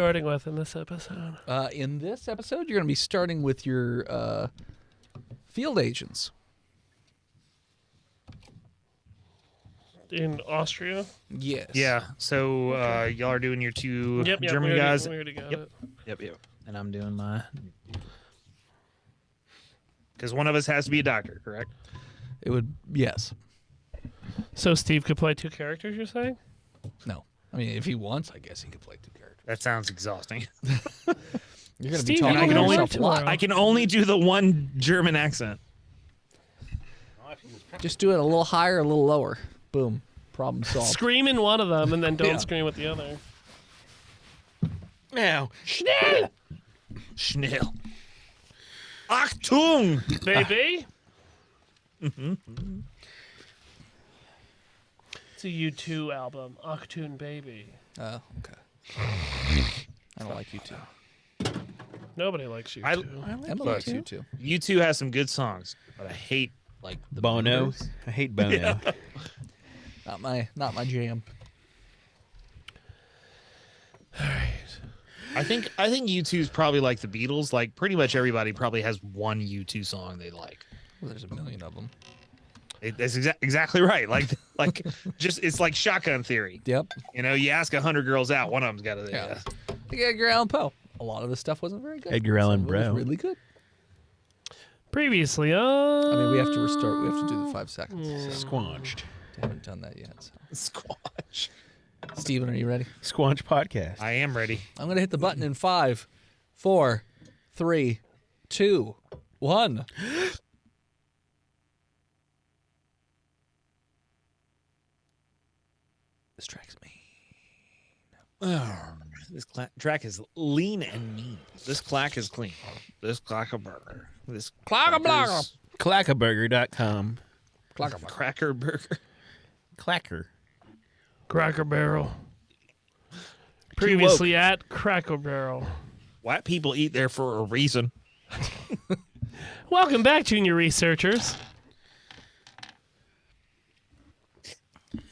starting with in this episode? In this episode, you're going to be starting with your field agents. In Austria? Yes. Yeah. So y'all are doing your two German we guys. already got it. Yep. And I'm doing my. Because one of us has to be a doctor, correct? It would, yes. So Steve could play 2 characters, you're saying? No. I mean, if he wants, I guess he could play 2 characters. That sounds exhausting. You're going to be Steve, talking you to don't yourself have a to lot. learn. I can only do the one German accent. Just do it a little higher, a little lower. Boom. Problem solved. Scream in one of them and then don't scream with the other. Now, Schnell. Achtung! Baby? It's a U2 album, Achtung Baby. Oh, okay. I don't like U2. Nobody likes U2. Emma likes U2. U2 has some good songs, but I hate like the Bono. members. I hate Bono. Yeah. Not my jam. I think U2 is probably like the Beatles. Like pretty much everybody probably has one U2 song they like. Well, there's a million of them. That's exactly right. Like just it's like Shotgun Theory. Yep. You know, you ask 100 girls out, one of them's got to. Yeah. Like Edgar Allan Poe. A lot of his stuff wasn't very good. Edgar Allan Some of it was Poe. really good. Previously I mean, we have to restart. We have to do the 5 seconds. So Squanched. I haven't done that yet. So. Squatch. Steven, are you ready? Squanch podcast. I am ready. I'm going to hit the button in 5, 4, 3, 2, 1. This track's mean. This track is lean and mean. This clack is clean. This clack a burger. This Clackaburger. Clackaburger.com. Cracker burger. Clacker. Cracker Barrel. Previously at Cracker Barrel. White people eat there for a reason. Welcome back, junior researchers.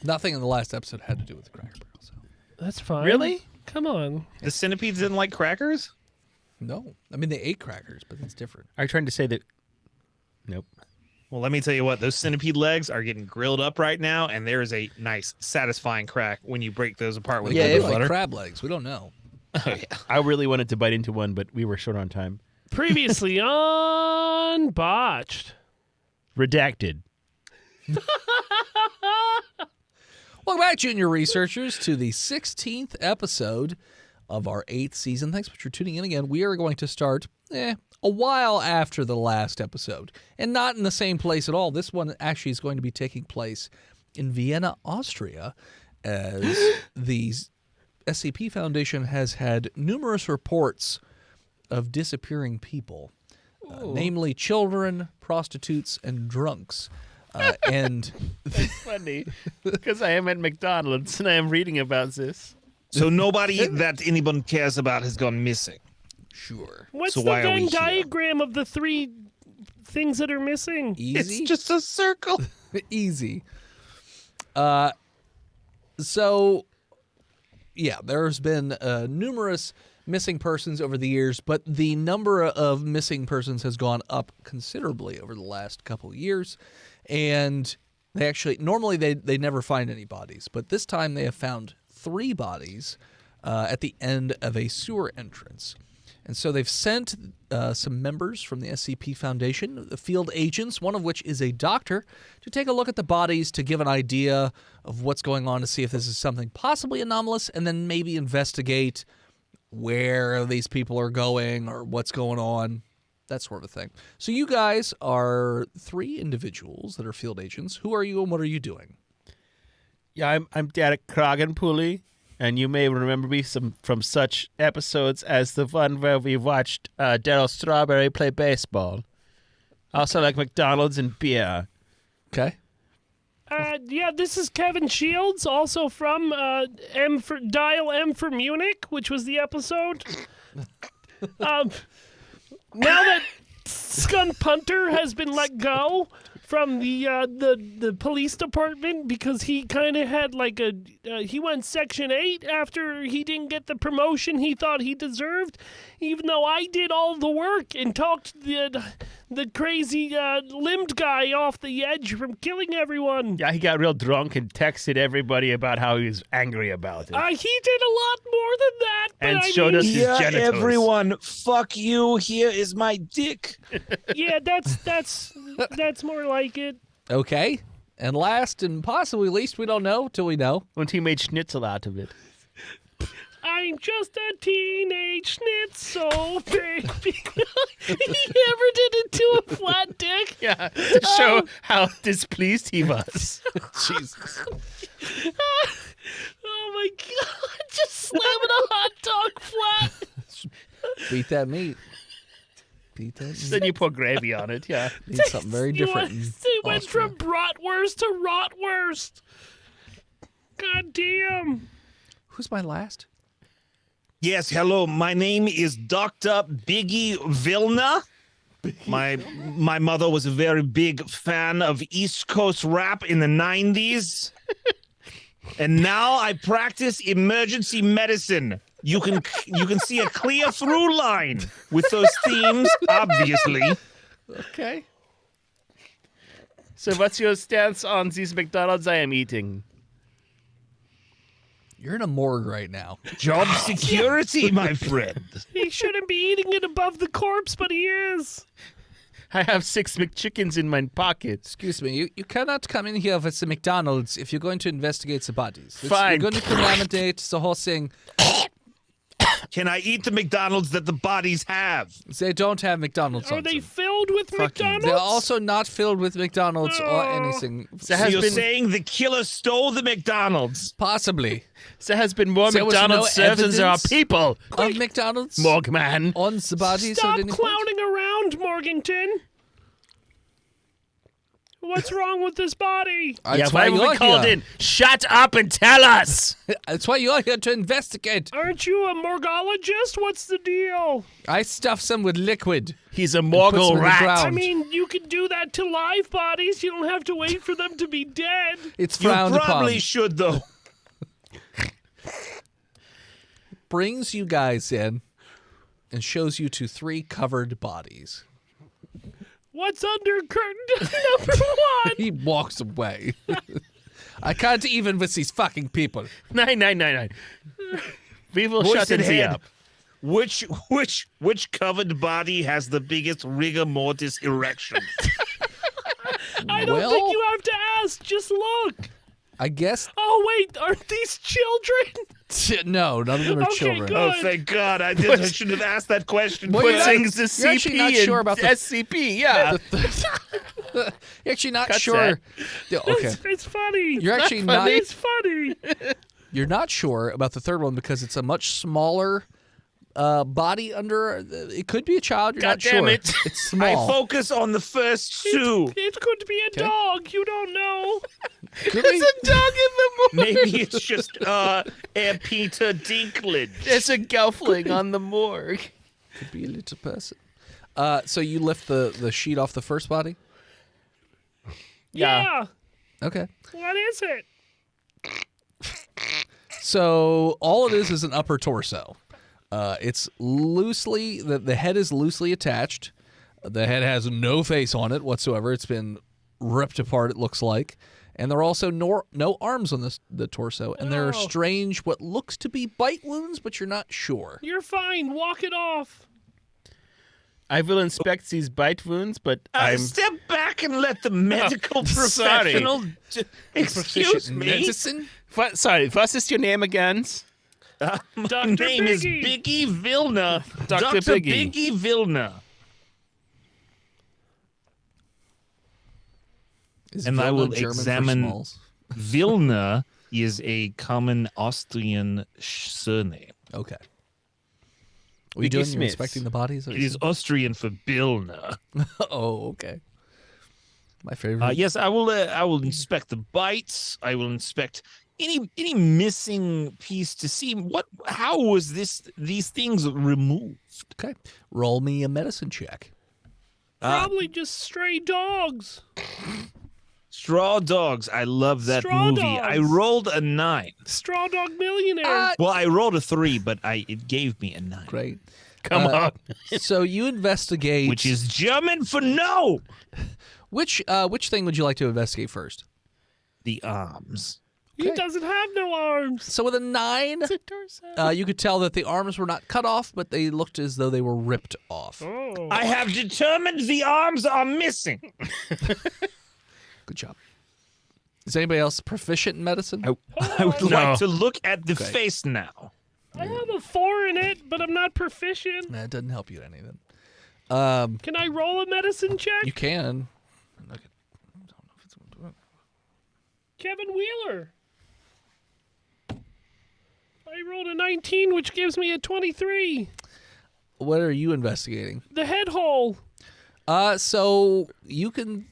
Nothing in the last episode had to do with the Cracker Barrel. So. That's fine. Really? Come on. The centipedes didn't like crackers? No. I mean, they ate crackers, but that's different. Are you trying to say that? Nope. Well, let me tell you what. Those centipede legs are getting grilled up right now, and there is a nice, satisfying crack when you break those apart with Yeah, a they little like butter. crab legs. We don't know. Oh, yeah. I really wanted to bite into one, but we were short on time. Previously on Botched. Redacted. Welcome back, junior researchers, to the 16th episode of our 8th season. Thanks for tuning in again. We are going to start a while after the last episode, and not in the same place at all. This one actually is going to be taking place in Vienna, Austria, as the SCP Foundation has had numerous reports of disappearing people, namely children, prostitutes, and drunks. And That's funny, because I am at McDonald's and I am reading about this. So nobody that anyone cares about has gone missing. sure, What's So the why are we Venn here? diagram of the 3 things that are missing? easy. It's just a circle. Easy. So, yeah, there's been numerous missing persons over the years, but the number of missing persons has gone up considerably over the last couple of years. And they actually, normally they never find any bodies, but this time they have found 3 bodies at the end of a sewer entrance. And so they've sent some members from the SCP Foundation, the field agents, one of which is a doctor, to take a look at the bodies to give an idea of what's going on, to see if this is something possibly anomalous, and then maybe investigate where these people are going or what's going on, that sort of thing. So you guys are 3 individuals that are field agents. Who are you and what are you doing? Yeah, I'm Derek Kragenpulli, and you may remember me from such episodes as the one where we watched Daryl Strawberry play baseball. Also like McDonald's and beer. Okay. Yeah, this is Kevin Shields, also from Dial M for Munich, which was the episode. Now that Skun Punter has been let go from the police department because he kind of had like he went Section 8 after he didn't get the promotion he thought he deserved, even though I did all the work and talked the crazy limbed guy off the edge from killing everyone. Yeah, he got real drunk and texted everybody about how he was angry about it. He did a lot more than that. But And I showed mean, us his Yeah, genitals. everyone, fuck you. Here is my dick. Yeah, that's more like it. Okay. And last and possibly least, we don't know till we know. When he made schnitzel out of it. I'm just a teenage schnitzel, baby. He ever did it to a flat dick? Yeah, to show how displeased he was. Jesus. Oh my god, just slamming a hot dog flat. Beat that meat. Beat that meat. Then you pour gravy on it, yeah. Need something very different. It went from bratwurst to rotwurst. God damn. Who's my last? Yes, hello. My name is Dr. Biggie Vilna. My mother was a very big fan of East Coast rap in the 90s. And now I practice emergency medicine. You can see a clear through line with those themes, obviously. Okay. So what's your stance on these McDonald's I am eating? You're in a morgue right now. Job security, my friend. He shouldn't be eating it above the corpse, but he is. I have 6 McChickens in my pocket. Excuse me, you cannot come in here with the McDonald's if you're going to investigate the bodies. Fine. You're going to contaminate the whole thing. Can I eat the McDonald's that the bodies have? They don't have McDonald's Are on they them. filled with McDonald's? They're also not filled with McDonald's or Oh. anything. There So has you're been saying the killer stole the McDonald's? Possibly. there has been more There was McDonald's no served than there are evidence people. Of McDonald's Morgman. on the bodies Stop at any point? clowning around, Morganton. What's wrong with this body? That's why were we you're called here. in? Shut up and tell us. That's why you're here to investigate. Aren't you a morgologist? What's the deal? I stuff them with liquid. He's a puts Morgul them in the rat. ground. I mean, you can do that to live bodies. You don't have to wait for them to be dead. It's You frowned probably upon. should, though. Brings you guys in and shows you to 3 covered bodies. What's under curtain number 1? He walks away. I can't even with these fucking people. 9. We will Voice shut in it head. up. Which covered body has the biggest rigor mortis erection? I don't Well- think you have to ask. Just look. I guess Oh, wait. Aren't these children? no, none of them are Okay, children. good. Oh, thank God! I should have asked that question. Well, Put you're not- things to you're actually CP not and sure about the- SCP, yeah. You're actually not Cut sure. Yeah, okay. It's funny. You're actually not. It's funny. You're not sure about the third one because it's a much smaller body under. It could be a child. You're God not damn sure. it. It's I small. focus on the first 2. It could be a dog. You don't know. Could There's be- a dog in the morgue. Maybe it's just Air Peter Dinklage. There's a gelfling on the morgue. could be a little person. So you lift the sheet off the first body. Yeah. Okay. What is it? So all it is an upper torso. It's loosely the head is loosely attached. The head has no face on it whatsoever. It's been ripped apart. It looks like, and there are also no arms on the torso, and there are Oh. strange what looks to be bite wounds, but you're not sure. You're fine. Walk it off. I will inspect these bite wounds, but I'm... Step back and let the medical sorry. professional. Excuse me. Medicine. Sorry, what is your name again? My Dr. name is Biggie. Biggie Vilna. Dr. Biggie. Biggie Vilna. Is And I Vilna will German for examine- smalls? Vilna is a common Austrian surname. Okay. Are you Biggie doing? You're Smith. inspecting the bodies? It is Austrian for Bilna. Oh, okay. My favorite. Yes, I will inspect the bites. I will inspect any missing piece to see how was these things removed. Okay. Roll me a medicine check. Probably just stray dogs. Straw Dogs. I love that Straw movie. I Dogs. rolled a 9. Straw Dog Millionaire. Well, I rolled a 3, but it gave me a 9. Great. Come on. So you investigate. Which is German for no. which thing would you like to investigate first? The arms. He Okay. doesn't have no arms. So with a 9, you could tell that the arms were not cut off, but they looked as though they were ripped off. Oh. I have determined the arms are missing. Good job. Is anybody else proficient in medicine? I would No. like to look at the face now. I have a 4 in it, but I'm not proficient. Nah, it doesn't help you at anything. Can I roll a medicine check? You can. Look at- Kevin Wheeler. I rolled a 19, which gives me a 23. What are you investigating? The head hole. So you can.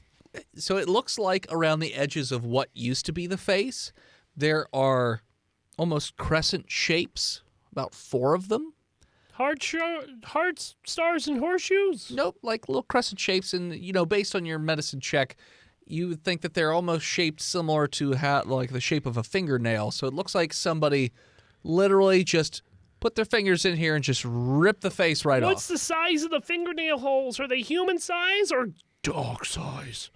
So it looks like around the edges of what used to be the face, there are almost crescent shapes. About 4 of them. Hearts, stars, and horseshoes. Nope, like little crescent shapes, and based on your medicine check, you would think that they're almost shaped similar to like the shape of a fingernail. So it looks like somebody literally just put their fingers in here and just rip the face right What's off. the size of the fingernail holes? Are they human size or dog size?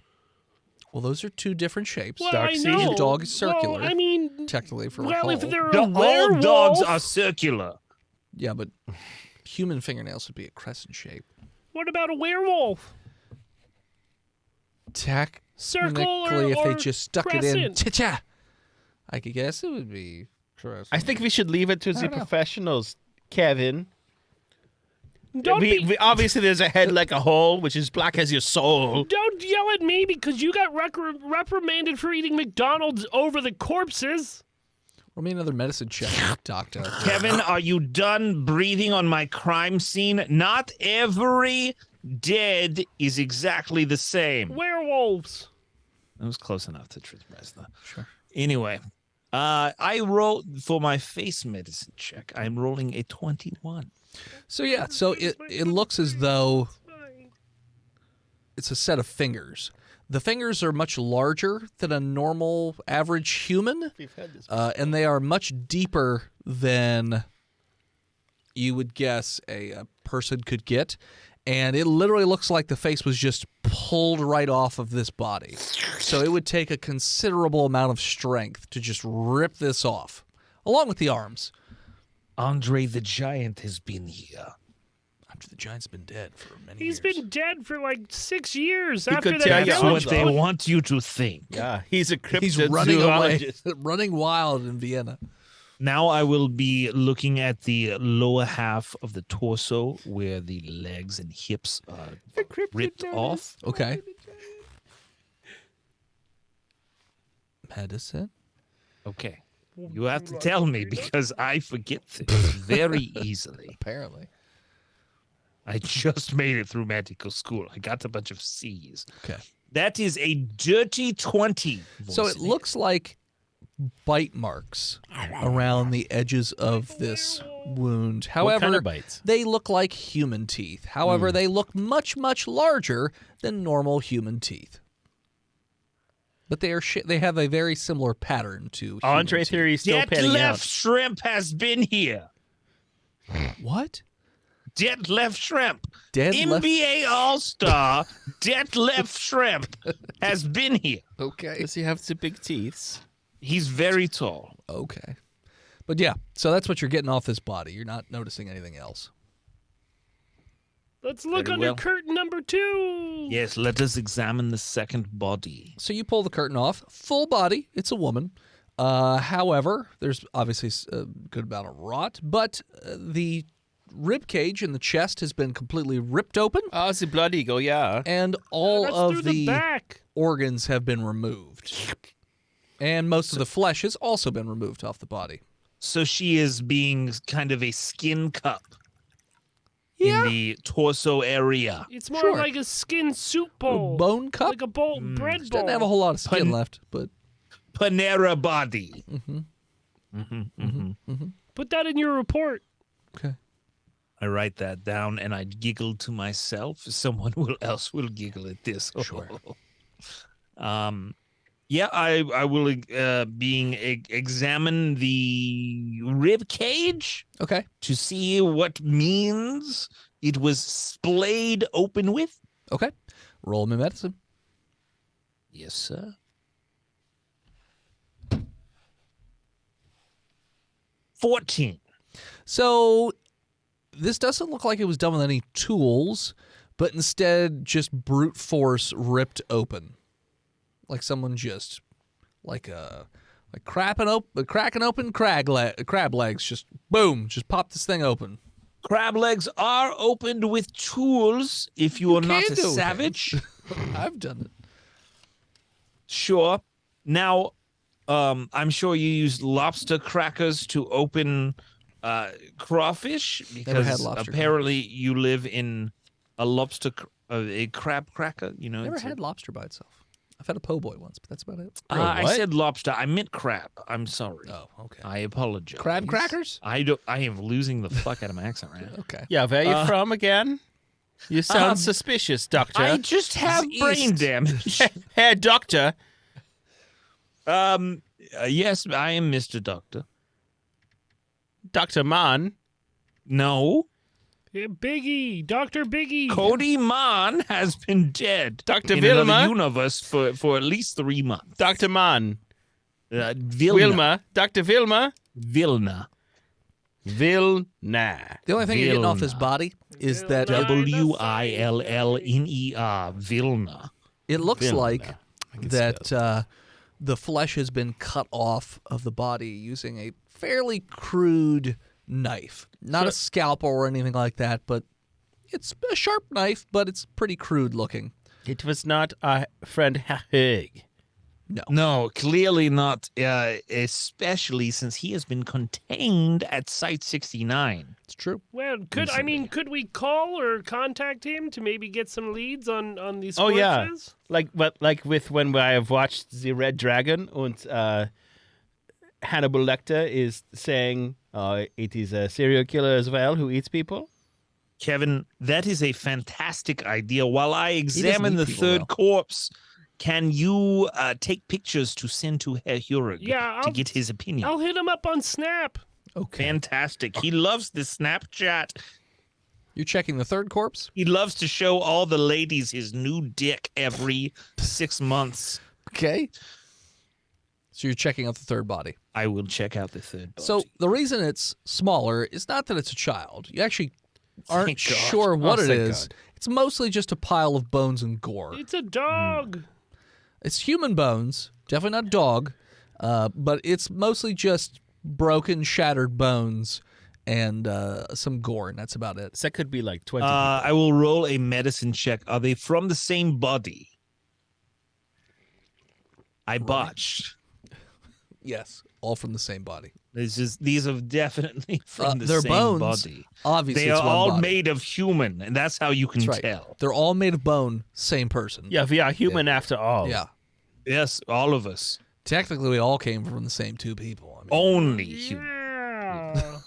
Well, those are 2 different shapes. Well, Dark I seas. know. The dog is circular. Well, I mean, Technically for a well, if hole. they're a All werewolf, dogs are circular. Yeah, but human fingernails would be a crescent shape. what about a werewolf? Technically, Circle if or they just stuck it in, crescent? cha-cha, I could guess it would be crescent. I think we should leave it to the don't know. professionals, Kevin. Don't be, Obviously, there's a head like a hole, which is black as your soul. don't yell at me because you got reprimanded for eating McDonald's over the corpses. Roll me another medicine check, doctor. Kevin, are you done breathing on my crime scene? Not every dead is exactly the same. Werewolves. That was close enough to Truth Bresla. Sure. Anyway, I rolled for my face medicine check. I'm rolling a 21. So yeah, so it looks as though it's a set of fingers. The fingers are much larger than a normal average human, and they are much deeper than you would guess a person could get. And it literally looks like the face was just pulled right off of this body. So it would take a considerable amount of strength to just rip this off, along with the arms. Andre the Giant has been here. Andre the Giant's been dead for many He's years. been dead for like 6 years He after could that tell you That's village what they was- want you to think. Yeah, he's a He's running away, cryptozoologist. running wild in Vienna. Now I will be looking at the lower half of the torso where the legs and hips are ripped off. Okay. Medicine? Okay. You have to tell me because I forget things very easily. Apparently. I just made it through medical school. I got a bunch of C's. Okay. That is a dirty 20. So it looks like bite marks around the edges of this wound. What However, kind of bites? they look like human teeth. However, they look much, much larger than normal human teeth. But they are they have a very similar pattern to human Andre teeth. theory is still Dead panning left out. shrimp has been here. What? Dead left shrimp. Dead left. NBA All-Star Dead left shrimp has been here. Okay. Does he have the big teeth? He's very tall. Okay. But yeah, so that's what you're getting off this body. You're not noticing anything else. Let's look Very under well. curtain number 2. Yes, let us examine the second body. So you pull the curtain off. Full body. It's a woman. However, there's obviously a good amount of rot, but the rib cage in the chest has been completely ripped open, Oh, it's a blood eagle, yeah. and all That's of through the back. organs have been removed. And most of the flesh has also been removed off the body. So she is being kind of a skin cup Yeah. in the torso area. It's more Sure. like a skin soup bowl. Bone cup? Like a bowl, bread bowl. Doesn't have a whole lot of skin Pun- left, but Panera body. Put that in your report. okay. I write that down and I giggle to myself. Someone else will giggle at this. Sure. Yeah, I will examine the rib cage Okay. to see what means it was splayed open with. Okay. Roll me medicine. Yes, sir. 14. So this doesn't look like it was done with any tools, but instead just brute force ripped open. Like someone just cracking open crab legs, just boom, just pop this thing open. Crab legs are opened with tools if you are not can a do that. savage. I've done it. Sure. Now, I'm sure you use lobster crackers to open crawfish Never had because lobster apparently you live in a crab cracker. You know, Never it's a- had lobster by itself. I've had a po' boy once, but that's about it. I what? said lobster. I meant crab. I'm sorry. Oh, okay. I apologize. Crab crackers? I am losing the fuck out of my accent right now. Okay. Yeah, where are you from again? You sound suspicious, Doctor. I just have It's brain east. damage. Hey, Doctor. Yes, I am Mr. Doctor. Dr. Mann. No, Yeah, Biggie, Dr. Biggie. Cody Mann has been dead Dr. in Vilma. another universe for at least 3 months. Dr. Mann. Vilna. Wilma. Dr. Vilma. Vilna. Vilna. The only thing you're getting off his Vilna. body is that Vilna. Willner. Vilna. it looks Vilna. like I can that the flesh has been cut off of the body using a fairly crude knife. Not a scalpel or anything like that, but it's a sharp knife, but it's pretty crude looking. It was not our friend Haig. No, clearly not, especially since he has been contained at Site 69. It's true. Well, could we call or contact him to maybe get some leads on these Oh, yeah. corpses? Like with when I have watched The Red Dragon and Hannibal Lecter is saying it is a serial killer as well who eats people. Kevin, that is a fantastic idea. While I examine eat the people, third though. corpse, can you take pictures to send to Herr Heurig Yeah, to I'll- get his opinion? I'll hit him up on Snap. Okay. Fantastic. He loves the Snapchat. You're checking the third corpse? He loves to show all the ladies his new dick every 6 months. Okay. So you're checking out the third body. I will check out the third body. So the reason it's smaller is not that it's a child. You actually aren't Thank God. sure what it thank is. God. It's mostly just a pile of bones and gore. It's a dog. It's human bones, definitely not dog, but it's mostly just broken, shattered bones and some gore, and that's about it. So that could be like 20. I will roll a medicine check. Are they from the same body? I botched. Yes, all from the same body. These are definitely from the their same bones, body. obviously, They it's are one all body. made of human, and that's how you can That's right. tell. They're all made of bone, same person. Yeah, we are human after all. Yeah. Yes, all of us. Technically, we all came from the same two people. I mean, Only human. Yeah.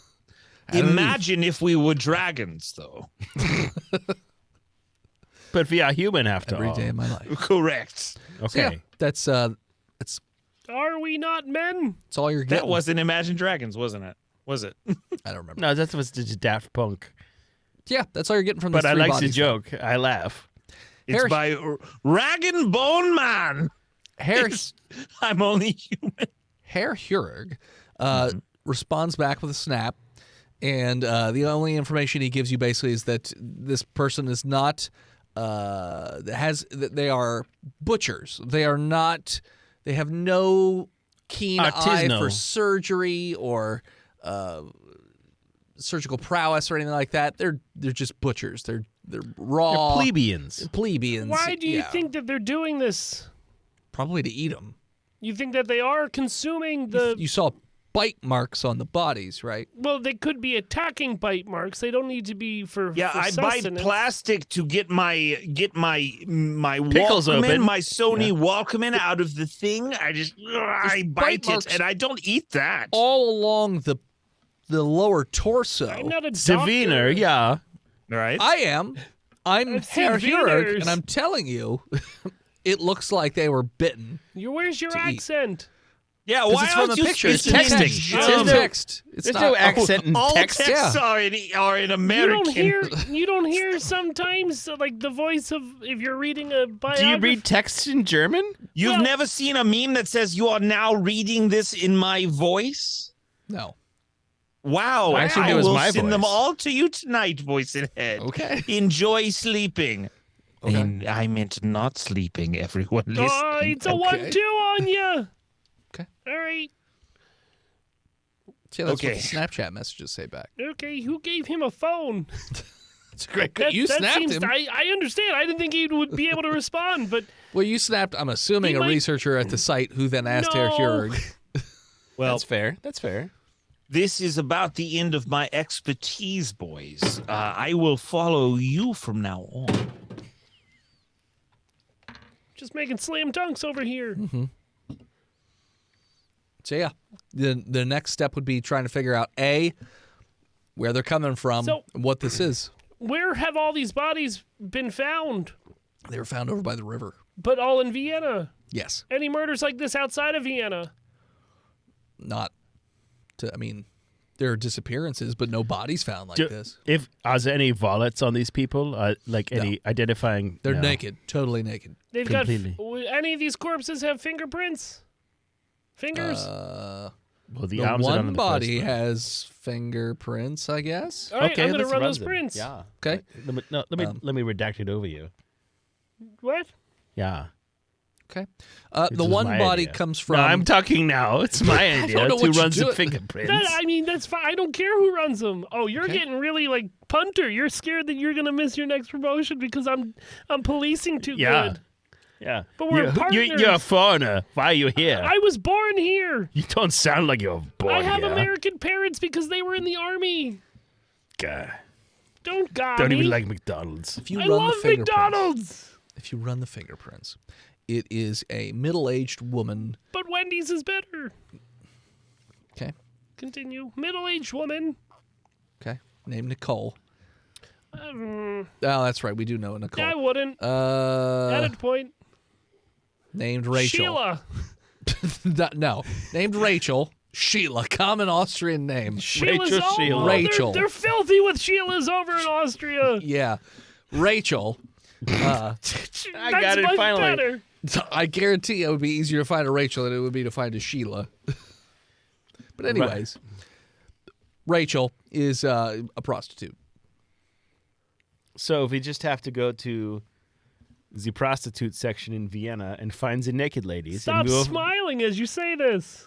Imagine if we were dragons, though. But we are human after every all. day of my life. Correct. So, Okay. yeah, that's Are we not men? that's all you're getting. That wasn't Imagine Dragons, wasn't it? Was it? I don't remember. No, that was just Daft Punk. Yeah, that's all you're getting from But these I three like the bodies. joke. I laugh. It's Harris- by Rag and Bone Man. Harris, I'm only human. Herr Heurig responds back with a snap, and the only information he gives you basically is that this person is not they are butchers. They are not. They have no keen eye Artisanal. for surgery or surgical prowess or anything like that. They're just butchers. They're raw They're plebeians. plebeians. Why do you Yeah. think that they're doing this? Probably to eat them. You think that they are consuming the... You saw bite marks on the bodies, right? Well, they could be attacking bite marks. They don't need to be for Yeah, for I bite sustenance. plastic to get my Pickles Walkman, open. my Sony Walkman out of the thing. I bite marks it, and I don't eat that. All along the lower torso. I'm not a doctor. Saviner, yeah. Right? I am. I'm I've seen Herr Heurig, Wieners. and I'm telling you, it looks like they were bitten. Where's your To eat. accent? Yeah, 'Cause why it's from aren't the you picture. It's speaking texting. It's Oh. in text. It's There's not, no accent in all text. texts are in American. You don't hear sometimes like the voice of if you're reading a biography. Do you read texts in German? You've Well- never seen a meme that says you are now reading this in my voice? No. Wow. I think I it was will my send them voice. all to you tonight, voice in head. Okay. Enjoy sleeping. Okay. And I meant not sleeping, everyone listening. Oh, it's a Okay. 1-2 on you. Okay. All right. See, that's Okay. what the Snapchat messages say back. Okay. Who gave him a phone? It's great. That- You that snapped seems- him. I understand. I didn't think he would be able to respond, but Well, you snapped, I'm assuming, He a might- researcher at the site who then asked Herr No. Hurg. Well, That's fair. That's fair. this is about the end of my expertise, boys. I will follow you from now on. just making slam dunks over here. So, yeah, the next step would be trying to figure out, A, where they're coming from, So- and what this is. Where have all these bodies been found? They were found over by the river. But all in Vienna. Yes. Any murders like this outside of Vienna? Not to, I mean, there are disappearances, but no bodies found like this. If are there any wallets on these people? Like any identifying? They're no. naked, totally naked. They've Completely. got any of these corpses have fingerprints? Fingers? Uh, Well, the the arms are done one on the body first one. has fingerprints, I guess. All right, Okay, I'm gonna let's run those them. prints. Yeah. Okay. Let me redact it over you. What? Yeah. Okay. This The is one my body idea. comes from. No, I'm talking now. It's my idea. know Who what you're runs the doing. fingerprints? That's fine. I don't care who runs them. Oh, you're Okay. getting really like punter. You're scared that you're gonna miss your next promotion because I'm policing too Yeah. good. Yeah. But we're you're partners. a foreigner. Why are you here? I was born here. You don't sound like you're born I have here. American parents because they were in the army. God. Don't God Don't me. even like McDonald's. If you I run love the fingerprints, McDonald's, if you run the fingerprints, it is a middle-aged woman. but Wendy's is better. Okay. Continue. Middle-aged woman. Okay. Named Nicole. Um, Oh, that's right. We do know Nicole. I wouldn't. Added point. Named Rachel. Sheila. No. Named Rachel. Sheila. Common Austrian name. Sheila's Rachel, all- Sheila. oh, Rachel. They're filthy with Sheilas over in Austria. Yeah. Rachel. I got it much finally. better. I guarantee it would be easier to find a Rachel than it would be to find a Sheila. But anyways, Rachel is a prostitute. So if we just have to go to the prostitute section in Vienna and find the naked ladies. Stop and we'll, smiling as you say this.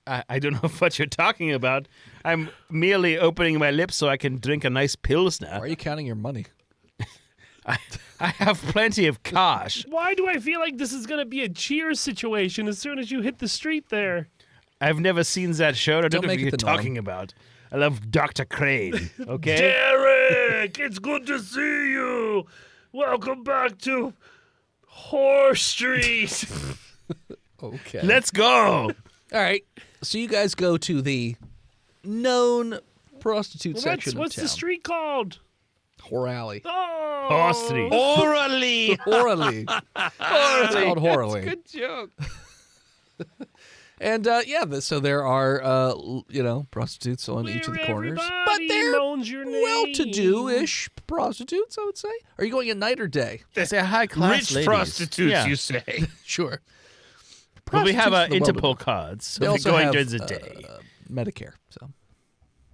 I don't know what you're talking about. I'm merely opening my lips so I can drink a nice pilsner. Why are you counting your money? I have plenty of cash. Why do I feel like this is going to be a Cheers situation as soon as you hit the street there? I've never seen that show. I don't Don't know make what it you're the norm. talking about. I love Dr. Crane. Okay? Derek, it's good to see you. Welcome back to Horse Street. Okay. Let's go. All right. So you guys go to the known prostitute section What's of the town. street called? Whore Alley. Oh, Horse Street. Orally. Horribly. It's called Horribly. Good joke. And so there are prostitutes on each of the Where corners, but everybody they're knows your name. well-to-do-ish prostitutes, I would say. Are you going at night or day? They're high class Rich prostitutes, Yeah. you say. Sure. But we have Prostitutes of the Interpol world. cards, so They we're also going have during the day. Medicare. So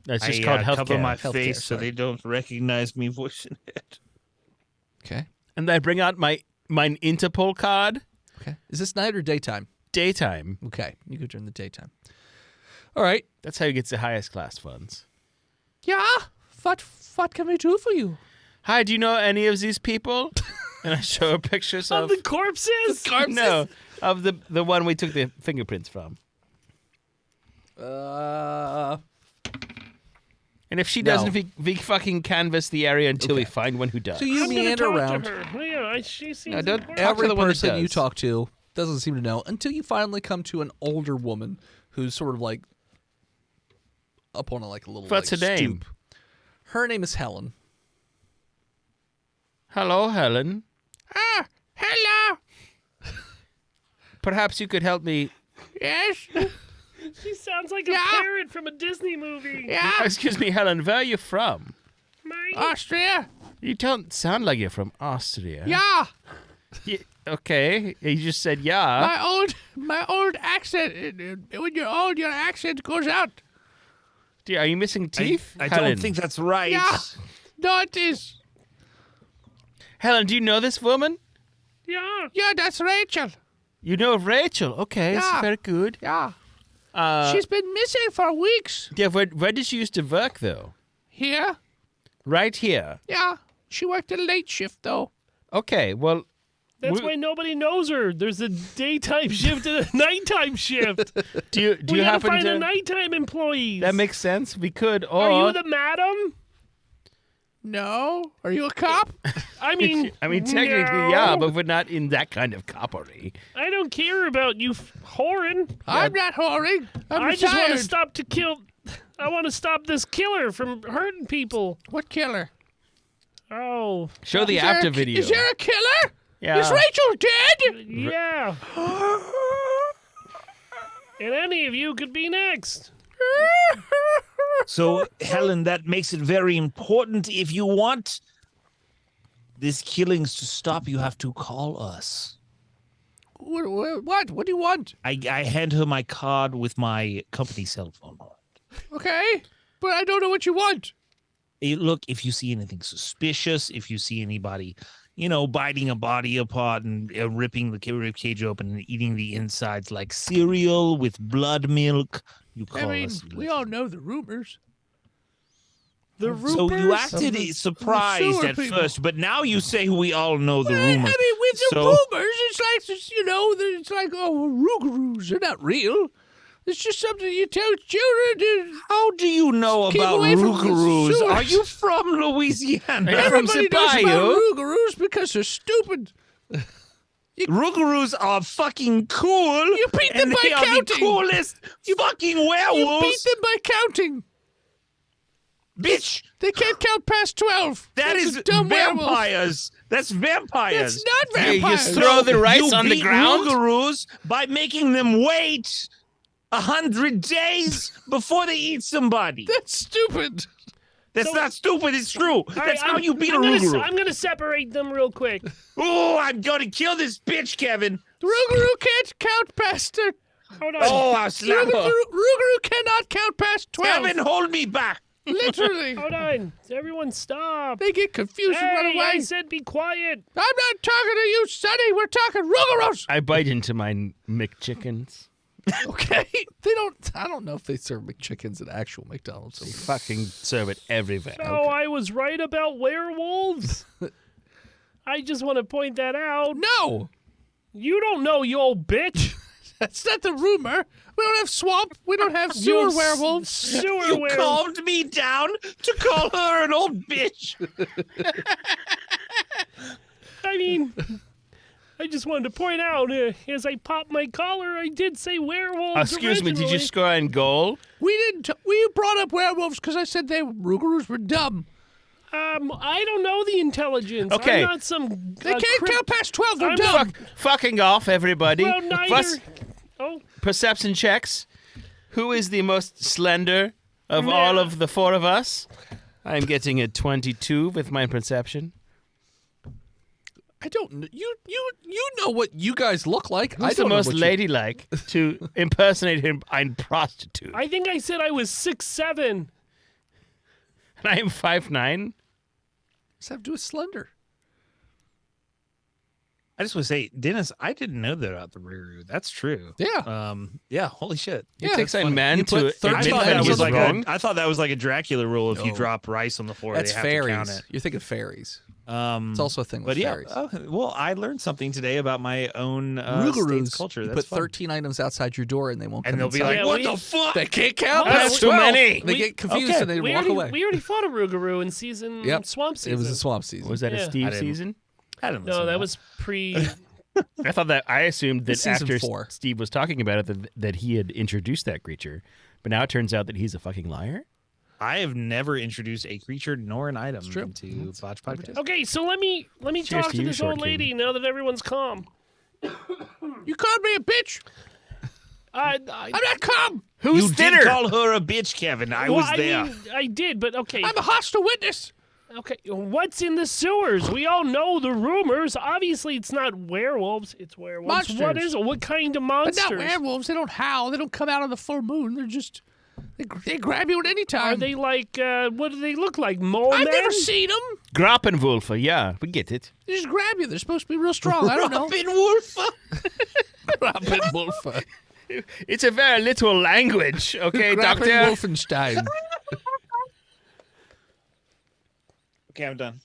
That's just I called cover healthcare. my Healthcare, face so sorry. they don't recognize me voice in it. okay. And I bring out my Interpol card. Okay. Is this night or daytime? Daytime. Okay. You go during the daytime. All right. That's how you get the highest class funds. Yeah. What can we do for you? Hi, do you know any of these people? And I show her pictures Of of the corpses? no, of the one we took the fingerprints from. And if she doesn't, we fucking canvass the area until we Okay. find one who does. So you I'm gonna meander talk around. to her. Yeah, she seems No, don't- important. Talk to Every the one that person you does. talk to doesn't seem to know until you finally come to an older woman who's sort of like up on a little What's her name? stoop. Her name is Helen. Hello, Helen. Ah, hello. Perhaps you could help me. Yes? She sounds like a parrot from a Disney movie. Yeah? Excuse me, Helen. Where are you from? Austria? You don't sound like you're from Austria. Yeah. Okay. You just said yeah. My old accent. When you're old, your accent goes out. Are you missing teeth? I Helen? don't think that's right. Yeah. No, it is. Helen, do you know this woman? Yeah. Yeah, that's Rachel. You know Rachel. Okay, Yeah. that's very good. Yeah. She's been missing for weeks. Yeah, where did she used to work, though? Here? Right here. Yeah. She worked a late shift, though. Okay, well... That's why nobody knows her. There's a daytime shift and a nighttime shift. Do you we gotta happen find to... the nighttime employees. That makes sense. We could, or... Are you the madam? No. Are you a cop? I mean, technically, no. yeah, but we're not in that kind of coppery. I don't care about you whoring. I'm not whoring. I'm I just want retired. to I want to stop this killer from hurting people. What killer? Oh, Show the Is there after a- video. Is there a killer? Yeah. Is Rachel dead? yeah. And any of you could be next. So, Helen, that makes it very important. If you want these killings to stop, you have to call us. What? What do you want? I hand her my card with my company cell phone on it. Okay. But I don't know what you want. Look, if you see anything suspicious, if you see anybody, biting a body apart and ripping the rib cage open and eating the insides like cereal with blood milk, you call us. We all know the rumors. The So you Roopers? acted surprised sewer at people. first, but now you say we all know the I rumors. mean, with the So- rumors, it's like, it's like, rougarous. They're not real. It's just something you tell children to... How do you know Keep about away from the rougarous? sewers. Are you from Louisiana? You're from Everybody knows Zipayo. about rougarous because they're stupid. Rougarous are fucking cool. You beat them and by they are the counting. coolest fucking You werewolves. beat them by counting. Bitch, They can't count past 12. that That's is a dumb werewolf. vampires. That's vampires. That's not You vampires. just throw the rice you on the beat ground? Rougarous by making them wait 100 days before they eat somebody. That's stupid. That's not stupid. It's true. All right, That's how you beat a I'm Rougarou. I'm gonna separate them real quick. Oh, I'm gonna kill this bitch, Kevin. Rougarou can't count past... Hold on. Oh, I'll slap her. Rougarou cannot count past 12. Kevin, hold me back. Literally. Hold on. Everyone stop. They get confused and run Hey, away. I said be quiet. I'm not talking to you, Sonny. We're talking Rougarous. I bite into my McChickens. Okay. I don't know if they serve McChickens at actual McDonald's. They fucking serve it everywhere. So I was right about werewolves. I just want to point that out. No. You don't know, you old bitch. That's not the rumor. We don't have swamp. We don't have You sewer s- werewolves. Sewer You werewolves. calmed me down to call her an old bitch. I mean, I just wanted to point out, as I popped my collar, I did say werewolves. Excuse me, did you originally. score on goal? We didn't. We brought up werewolves because I said Rougarous were dumb. I don't know the intelligence. Okay. I'm not some. They can't count past 12. They're I'm dumb. Fucking off, everybody. Well, neither. First, Oh, perception checks. Who is the most slender of Yeah. all of the four of us? I'm getting a 22 with my perception. I don't know. You know what you guys look like. I Who's don't the know most what ladylike to impersonate him? I'm prostitute. I think I said I was 6'7". And I am 5'9". Does that have to do with slender? I just want to say, Dennis, I didn't know that about the Rougarou. That's true. Yeah. Yeah. Holy shit. It takes a man You to put 13 admit I thought that that he's was like wrong. I thought that was like a Dracula rule. If you No. drop rice on the floor, That's they have to fairies. count it. You're thinking fairies. It's It's also a thing with But yeah, fairies. well, I learned something today about my own Rougarous, state's culture. you That's put fun. 13 items outside your door and they won't And come they'll be inside. like, Yeah, "What we- the fuck?" They can't count. Oh, That's too 12. many. They get confused okay. and they We walk already, away. we already fought a Rougarou in season Yep. swamp season. It was a swamp season. Was that Yeah. a Steve I didn't- season? I didn't No, listen to that was pre. I assumed that This season after 4. Steve was talking about it that he had introduced that creature, but now it turns out that he's a fucking liar. I have never introduced a creature nor an item true. into Botched Podcast. Okay, so let me Cheers talk to to you, this Short old lady now that everyone's calm. You called me a bitch. I I'm not calm. Who's You thinner? did call her a bitch, Kevin. I was there. mean, I did, but okay. I'm a hostile witness. Okay, what's in the sewers? We all know the rumors. Obviously, it's not werewolves. It's werewolves. What Monsters. is it? What kind of But monsters? not werewolves. They don't howl. They don't come out on the full moon. They're just they grab you at any time. Are they like? What do they look like? Mole I've men? never seen them. Grappenwolfer, yeah, we get it. They just grab you. They're supposed to be real strong. I don't know. Robin Wolfer. Grappenwolfer. It's a very literal language, okay, Doctor? Grappenwolfenstein. Okay, I'm done.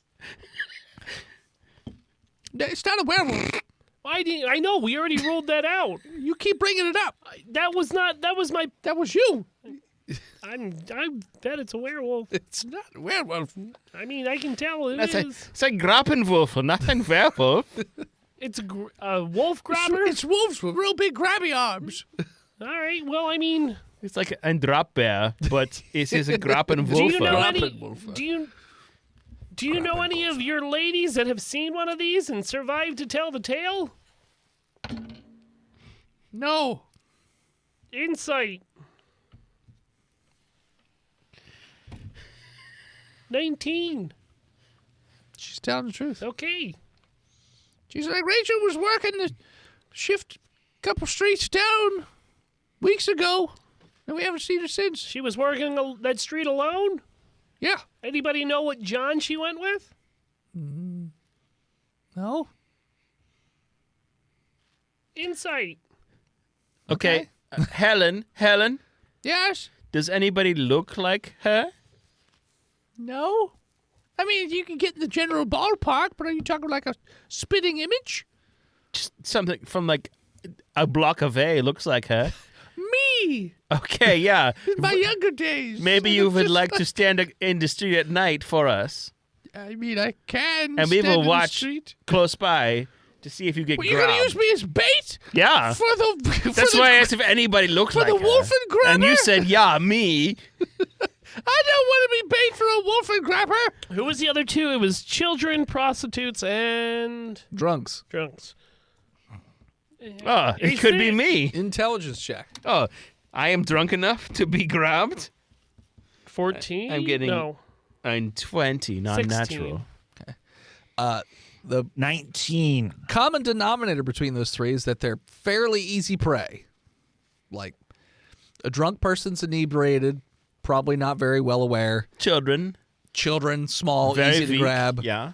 It's not a werewolf. I didn't. I know. We already ruled that out. You keep bringing it up. That was not. That was my. That was you. I bet it's a werewolf. It's not a werewolf. I mean, I can tell it That's is. it's a Grappenwolfer, not a werewolf. It's a wolf grabber. It's wolves with real big grabby arms. All right. Well, I mean, It's like a drop bear, but it is a do you know Grappenwolfer. any? Grappenwolfer. Do you know any of your ladies that have seen one of these and survived to tell the tale? No. Insight. 19. She's telling the truth. Okay. She's like, Rachel was working the shift a couple streets down weeks ago, and we haven't seen her since. She was working that street alone? Yeah. Anybody know what John she went with? No? Insight. Okay, Helen, Yes? does anybody look like her? No? I mean, you can get in the general ballpark, but are you talking like a spitting image? Just something from like a block away looks like her. Me! Okay, yeah. In my younger days. Maybe you would like to stand in the street at night for us, I mean, I can. and we stand will in the watch street. close by to see if you get Well, you're going to use grabbed. me as bait? Yeah. For the. That's for why I the, asked if anybody looked for like the her. wolf and grabber? And you said, yeah, me. I don't want to be bait for a wolf and grabber. Who was the other two? It was children, prostitutes, and Drunks. drunks. Oh, it Is could be it- me. Intelligence check. Oh, I am drunk enough to be grabbed. 14? I'm getting- No. I'm 20, not 16. natural. The 19. common denominator between those three is that they're fairly easy prey. Like, a drunk person's inebriated, probably not very well aware. Children, Children, small, very easy to weak. grab. Yeah.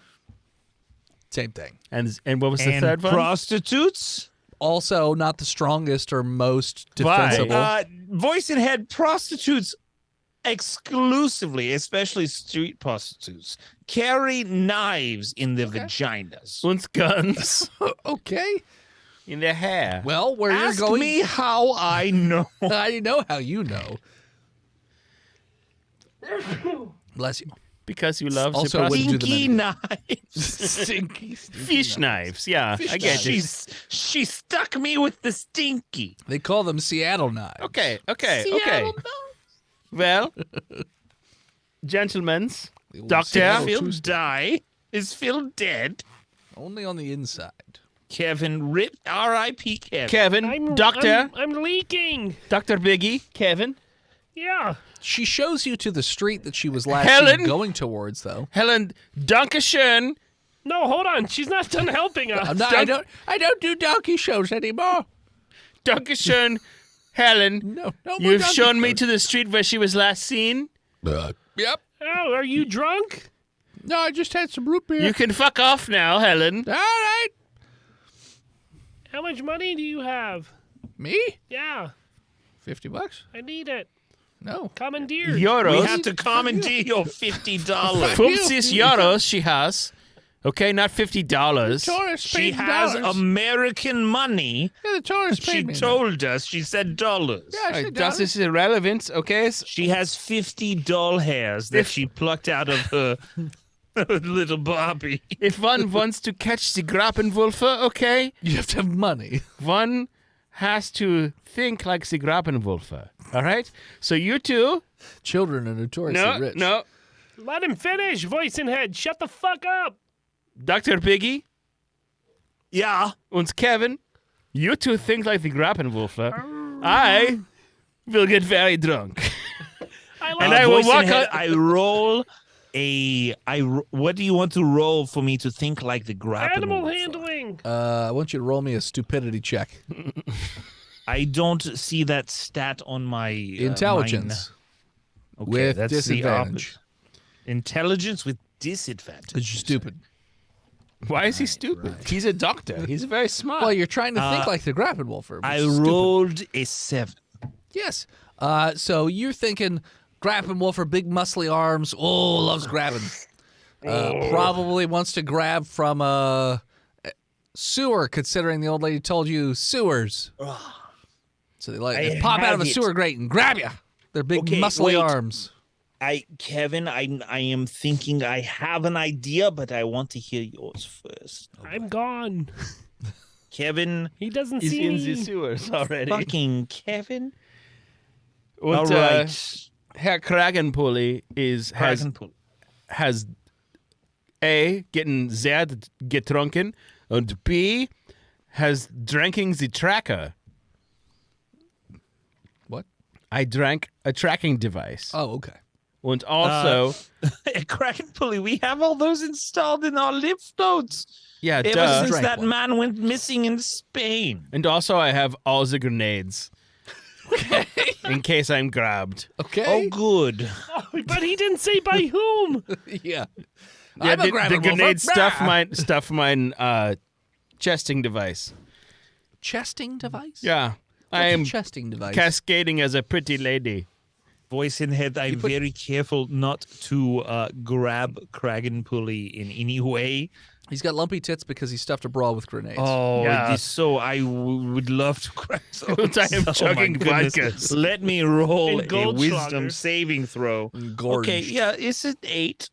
Same thing. And what was the And third one? prostitutes? Also, not the strongest or most Why? defensible. Voice and head prostitutes exclusively, especially street prostitutes, carry knives in their vaginas. Und guns Okay. in their hair. Well, where Ask you're going, me how I know. I know how you know. Bless you. Because you love Also the wouldn't do them Stinky any- knives. Stinky. fish knives. Yeah, I get it. She stuck me with the stinky. They call them Seattle knives. Okay. Seattle Well, gentlemen, We will Doctor. Seattle Phil Tuesday. die. Is Phil dead? Only on the inside. Kevin rip R.I.P. Kevin. Kevin, Doctor, I'm leaking. Dr. Biggie, Kevin, Yeah. She shows you to the street that she was last Helen? seen going towards, though. Helen, Dankeschön, No, hold on. She's not done helping us. I'm not, I don't do donkey shows anymore. Dankeschön, Helen. No more You've donkey shown me shows. to the street where she was last seen. Yep. Oh, are you drunk? No, I just had some root beer. You can fuck off now, Helen. All right. How much money do you have? Me? Yeah, $50? I need it. No. Commandeer. We Euros. have to commandeer your $50. 50 euros she has. Okay, not $50. Tourist She paid has dollars. American money. Yeah, the tourist She paid me. told us. She said dollars. Yeah, I said Das dollars. ist irrelevant, okay? She has 50 doll hairs that she plucked out of her little Barbie. If one wants to catch the Grappenwolfer, okay, You have to have money. one has to think like the Grappenwolfer. All right? So you two, Children are notoriously no, rich. no, Let him finish, voice and head. Shut the fuck up. Dr. Biggie Yeah. und Kevin, You two think like the Grappenwolfer. I will get very drunk. I like And I will Voice in walk head, out. I roll what do you want to roll for me to think like the Grappenwolfer? animal handling. I want you to roll me a stupidity check. I don't see that stat on my Intelligence mine. Okay, with that's disadvantage. The intelligence with disadvantage. Because you're stupid. Why is he stupid? He's a doctor. He's very smart. Well, you're trying to think like the Grappenwolfer. I which is stupid. rolled a 7. Yes. So you're thinking Grappenwolfer, big muscly arms. Oh, loves grabbing. Probably wants to grab from a sewer, considering the old lady told you sewers. So they pop out of a have it. sewer grate and grab you. They're big Okay, muscly wait. arms. Kevin, I am thinking I have an idea, but I want to hear yours first. I'm gone. Kevin, He doesn't He's see in me. the sewers already. fucking Kevin. Und, All right. Herr Kragenpulli has A, getting sehr getrunken, and B, has drinking the tracker. What? I drank a tracking device. Oh, okay. And also, At Kraken Pulley, we have all those installed in our lymph nodes. yeah, Ever duh. since Drank that one. man went missing in Spain. And also, I have all the grenades. In case I'm grabbed. Okay. Oh, good. But he didn't say by whom. Yeah. Yeah, I'm a the Grappenwolfer. grenade Rah! stuff mine chesting device. Chesting device? Yeah. I What's a am chesting device. cascading as a pretty lady. Voice in head, I'm very careful not to grab Kraken Pulley in any way. He's got lumpy tits because he stuffed a bra with grenades. Oh, Yeah. it is so I would love to grab those. I am Oh, my chugging goodness. vodkas. Let me roll And a wisdom Goldschlagers. saving throw. Gorged. Okay, yeah, it's an 8.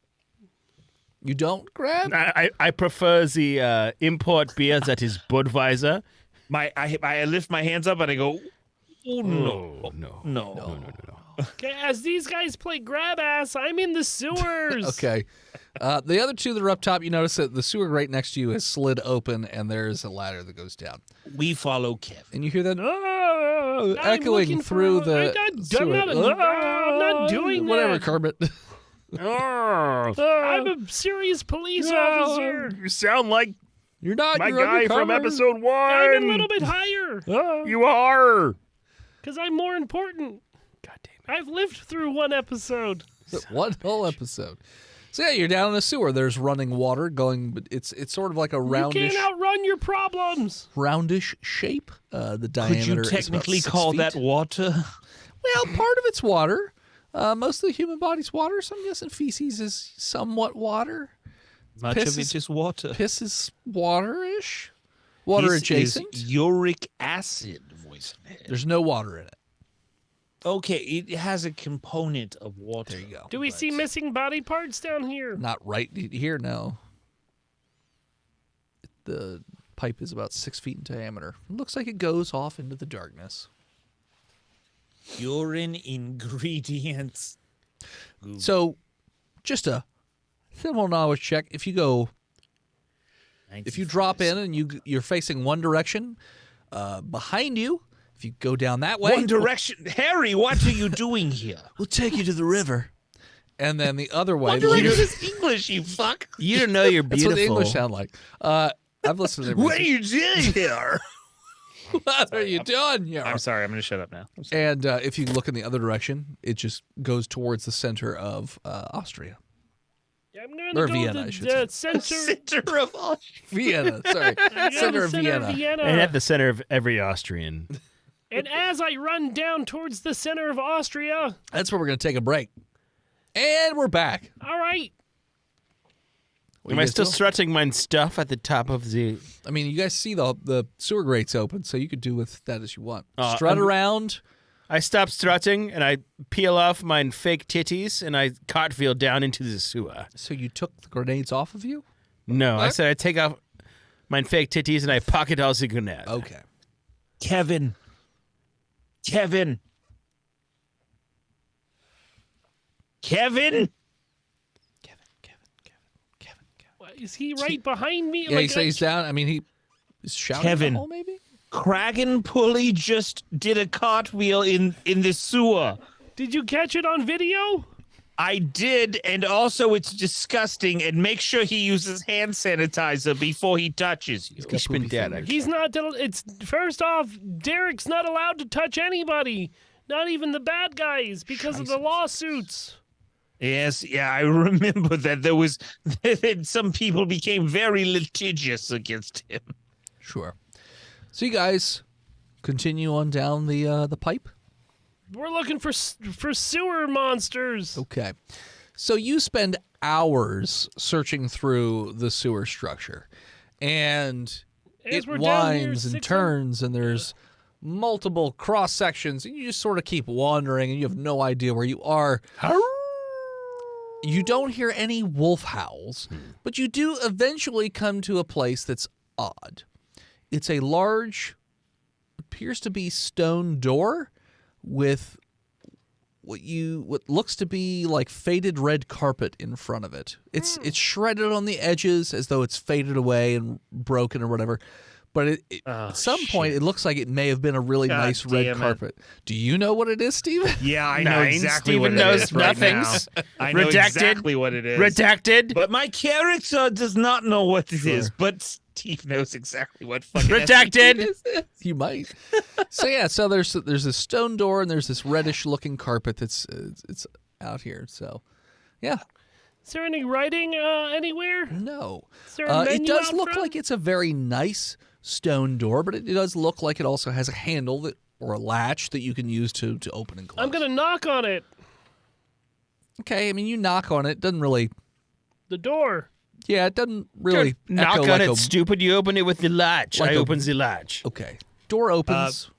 You don't grab? I prefer the import beer that is Budweiser. I lift my hands up and I go, oh no, No. Okay, as these guys play grab ass, I'm in the sewers. Okay. The other two that are up top, you notice that the sewer grate next to you has slid open and there's a ladder that goes down. We follow Kevin. And you hear that I'm echoing looking through for- the I'm not doing whatever, that. Kermit. I'm a serious police officer. You sound like You're not. my you're guy from undercover. episode 1. I'm a little bit higher You are. because I'm more important. God damn I've lived through one episode. One whole episode. So yeah, you're down in a sewer. There's running water going, but it's sort of like a You roundish can't outrun your problems. shape. The Could diameter you is about technically 6 call feet. that water? Well, part of it's water. Most of the human body's water. So I'm guessing feces is somewhat water. Much Piss of is- it is water. Piss is water-ish. Water This adjacent. is uric acid, voice in head. There's no water in it. Okay, it has a component of water. There you go. Do we see missing body parts down here? Not right here, no. The pipe is about 6 feet in diameter. It looks like it goes off into the darkness. Urine ingredients. So, just a simple knowledge check. If you drop in and you're facing one direction, behind you, if you go down that way, One Direction. Harry, what are you doing here? we'll take you to the river. And then the other way, One Direction is English, you fuck. You don't know you're that's beautiful. what the English sound like. I've listened to their What are music. you doing here? What are you doing here? I'm sorry, I'm going to shut up now. I'm sorry. And if you look in the other direction, it just goes towards the center of Austria. I'm going to Or go Vienna, to I should the say. center. Center of all. Vienna, sorry. Yeah, Center the of Vienna. And at the center of every Austrian. And as I run down towards the center of Austria, That's where we're going to take a break. And we're back. all right, What Am you I guys still doing? strutting my stuff at the top of the... I mean, you guys see the sewer grates open, so you could do with that as you want. Strut I'm- around. I stop strutting and I peel off my fake titties and I cartwheel down into the sewer. So you took the grenades off of you? No, I What? said I take off my fake titties and I pocket all the grenade. Okay. Kevin. Kevin. Kevin. What, is he right behind me? Yeah, he Like, stays down. I mean, he's shouting Kevin. at the hole, maybe? Kragan Pulley just did a cartwheel in the sewer. Did you catch it on video? I did, and also it's disgusting. And make sure he uses hand sanitizer before he touches you. Ich bin Derek. He's not. It's first off, Derek's not allowed to touch anybody, not even the bad guys, because of the lawsuits. Yes, yeah, I remember that there was that some people became very litigious against him. Sure. So you guys continue on down the pipe. We're looking for sewer monsters. Okay. So you spend hours searching through the sewer structure, and As it we're down here, winds and 600 turns, and there's multiple cross sections, and you just sort of keep wandering, and you have no idea where you are. You don't hear any wolf howls, but you do eventually come to a place that's odd. It's a large, appears to be stone door with what looks to be like faded red carpet in front of it. It's shredded on the edges as though it's faded away and broken or whatever. But at some point, it looks like it may have been a really nice red carpet. Do you know what it is, Steven? Yeah, I know Nine. exactly Steven what it knows is right nothings. now. I know Redacted. exactly what it is. Redacted. But my character does not know what it is. But Steve knows exactly what fucking Redacted. SCP is. You might. So there's this stone door and there's this reddish looking carpet that's it's out here. So, yeah. Is there any writing anywhere? No. Is there a menu It does out look front? like it's a very nice stone door, but it does look like it also has a handle or a latch that you can use to open and close. I'm gonna knock on it. Okay, I mean, you knock on it. Doesn't really. The door. Yeah, it doesn't really. Knock echo on like it, a- stupid. You open it with the latch. like I a- open the latch. Okay, door opens.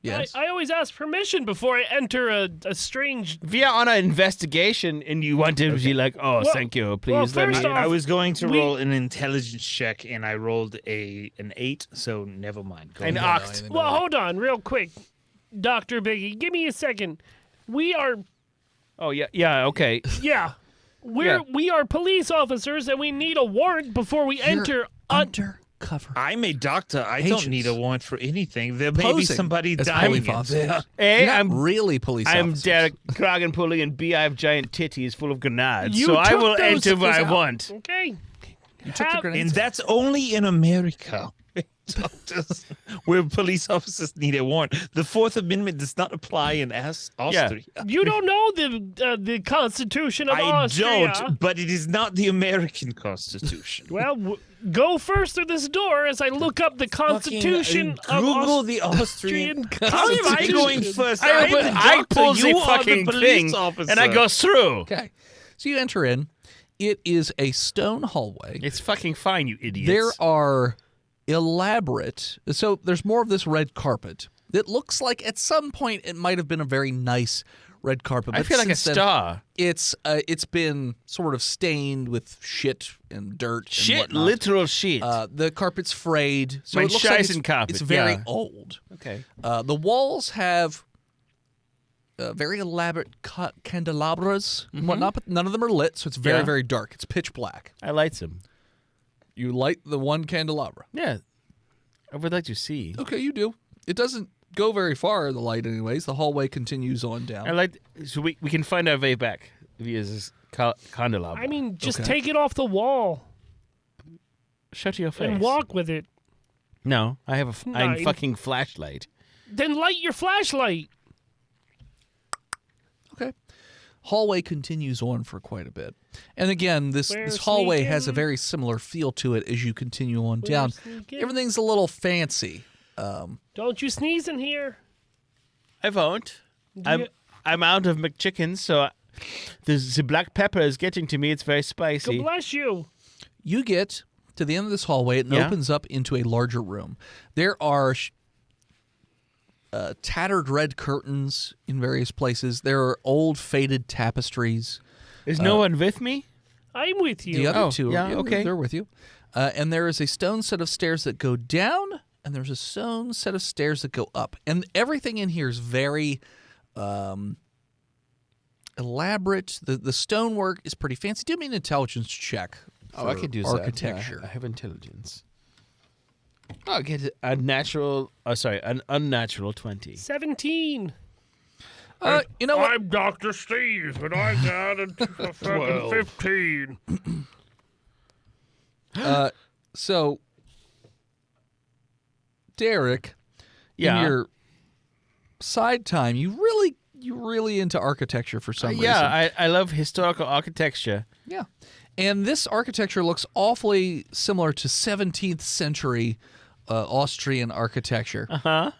Yes. I always ask permission before I enter a strange. We are on an investigation, and you want to be like, oh, Well- thank you. well, Please let me. first off- I was going to We- roll an intelligence check, and I rolled an 8, so never mind. Go An ahead. oct. Well, hold on, real quick, Dr. Biggie. Give me a second. We are, Oh, yeah, okay. yeah, Yeah. we are police officers, and we need a warrant before we enter. undercover. I'm a doctor. I Agents. don't need a warrant for anything. There may be Posing somebody as dying police in officers. there. A, You're not I'm really police I'm officers. Derek Kragenpulli, and B, I have giant titties full of grenades, You so I took will those enter where I out. want. Okay. You took the Have- grenades. And that's only in America. Doctors, where police officers need a warrant. The Fourth Amendment does not apply in Austria. You don't know the Constitution of I Austria. don't, but it is not the American Constitution. Well, go first through this door as I look up the Constitution of Google the Austrian. Austrian How am I Constitution. going first? I, I'm the pull doctor. the You are fucking the police thing, officer. and I go through. Okay. So you enter in. It is a stone hallway. It's fucking fine, you idiots. There are elaborate. So there's more of this red carpet. It looks like at some point it might have been a very nice red carpet. I But feel like a since then, star. It's been sort of stained with shit and dirt. And Shit, whatnot. literal shit. The carpet's frayed, so Mein it looks like it's, Scheißencarpet, it's very yeah. old. okay. The walls have very elaborate candelabras and whatnot, but none of them are lit, so it's very, Yeah. very dark. It's pitch black. I light some. You light the one candelabra. Yeah. I would like to see. Okay, you do. It doesn't go very far, the light, anyways. The hallway continues on down. I like. So we can find our way back via this candelabra. I mean, just Okay. take it off the wall shut your face. and walk with it. No, I have a Nine. fucking flashlight. Then light your flashlight. Okay. Hallway continues on for quite a bit. And again, this We're hallway has a sneaking. very similar feel to it as you continue on down. sneaking. Everything's a little fancy. Don't you sneeze in here. I won't. you- I'm out of McChickens, so the black pepper is getting to me. It's very spicy. God bless you. You get to the end of this hallway. It Yeah. opens up into a larger room. There are tattered red curtains in various places. There are old faded tapestries. Is no one with me? I'm with you. The other Oh, two are yeah, okay. they're with you. And there is a stone set of stairs that go down, and there's a stone set of stairs that go up. And everything in here is very elaborate. The stonework is pretty fancy. Do me an intelligence check. Oh, I for could do architecture. I have intelligence. I'll get an unnatural 20. 17. You know what? I'm Dr. Steve, and I got a fucking 15. So, Derek, Yeah. in your side time, you really into architecture for some reason. Yeah, I love historical architecture. Yeah. And this architecture looks awfully similar to 17th century Austrian architecture. Uh-huh.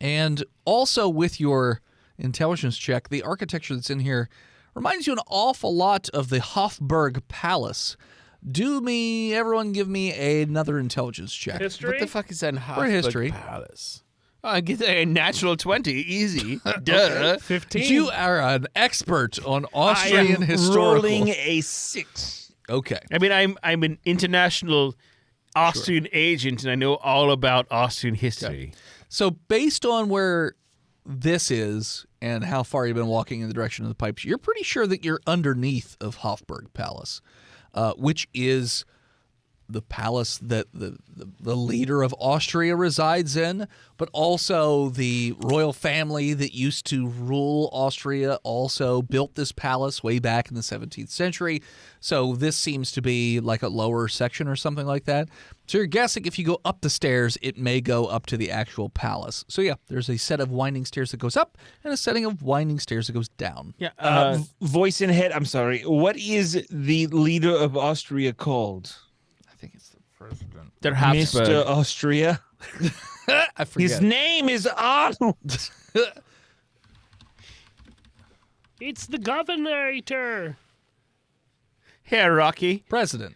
And also with your intelligence check, the architecture that's in here reminds you an awful lot of the Hofburg Palace. Everyone give me another intelligence check. History? What the fuck is that in For history. Palace? Oh, I get a natural 20. Easy. Duh. 15. You are an expert on I Austrian am historical. rolling a 6. Okay. I mean, I'm an international Austrian agent, and I know all about Austrian history. So based on where this is and how far you've been walking in the direction of the pipes, you're pretty sure that you're underneath of Hofburg Palace, which is the palace that the leader of Austria resides in, but also the royal family that used to rule Austria also built this palace way back in the 17th century. So this seems to be like a lower section or something like that. So you're guessing if you go up the stairs, it may go up to the actual palace. So yeah, there's a set of winding stairs that goes up and a setting of winding stairs that goes down. Yeah. Voice in head. I'm sorry. What is the leader of Austria called? I think it's the president. They're Habsburg. Mr. Austria. I forget. His name is Arnold. It's the governor. Here, Rocky. President.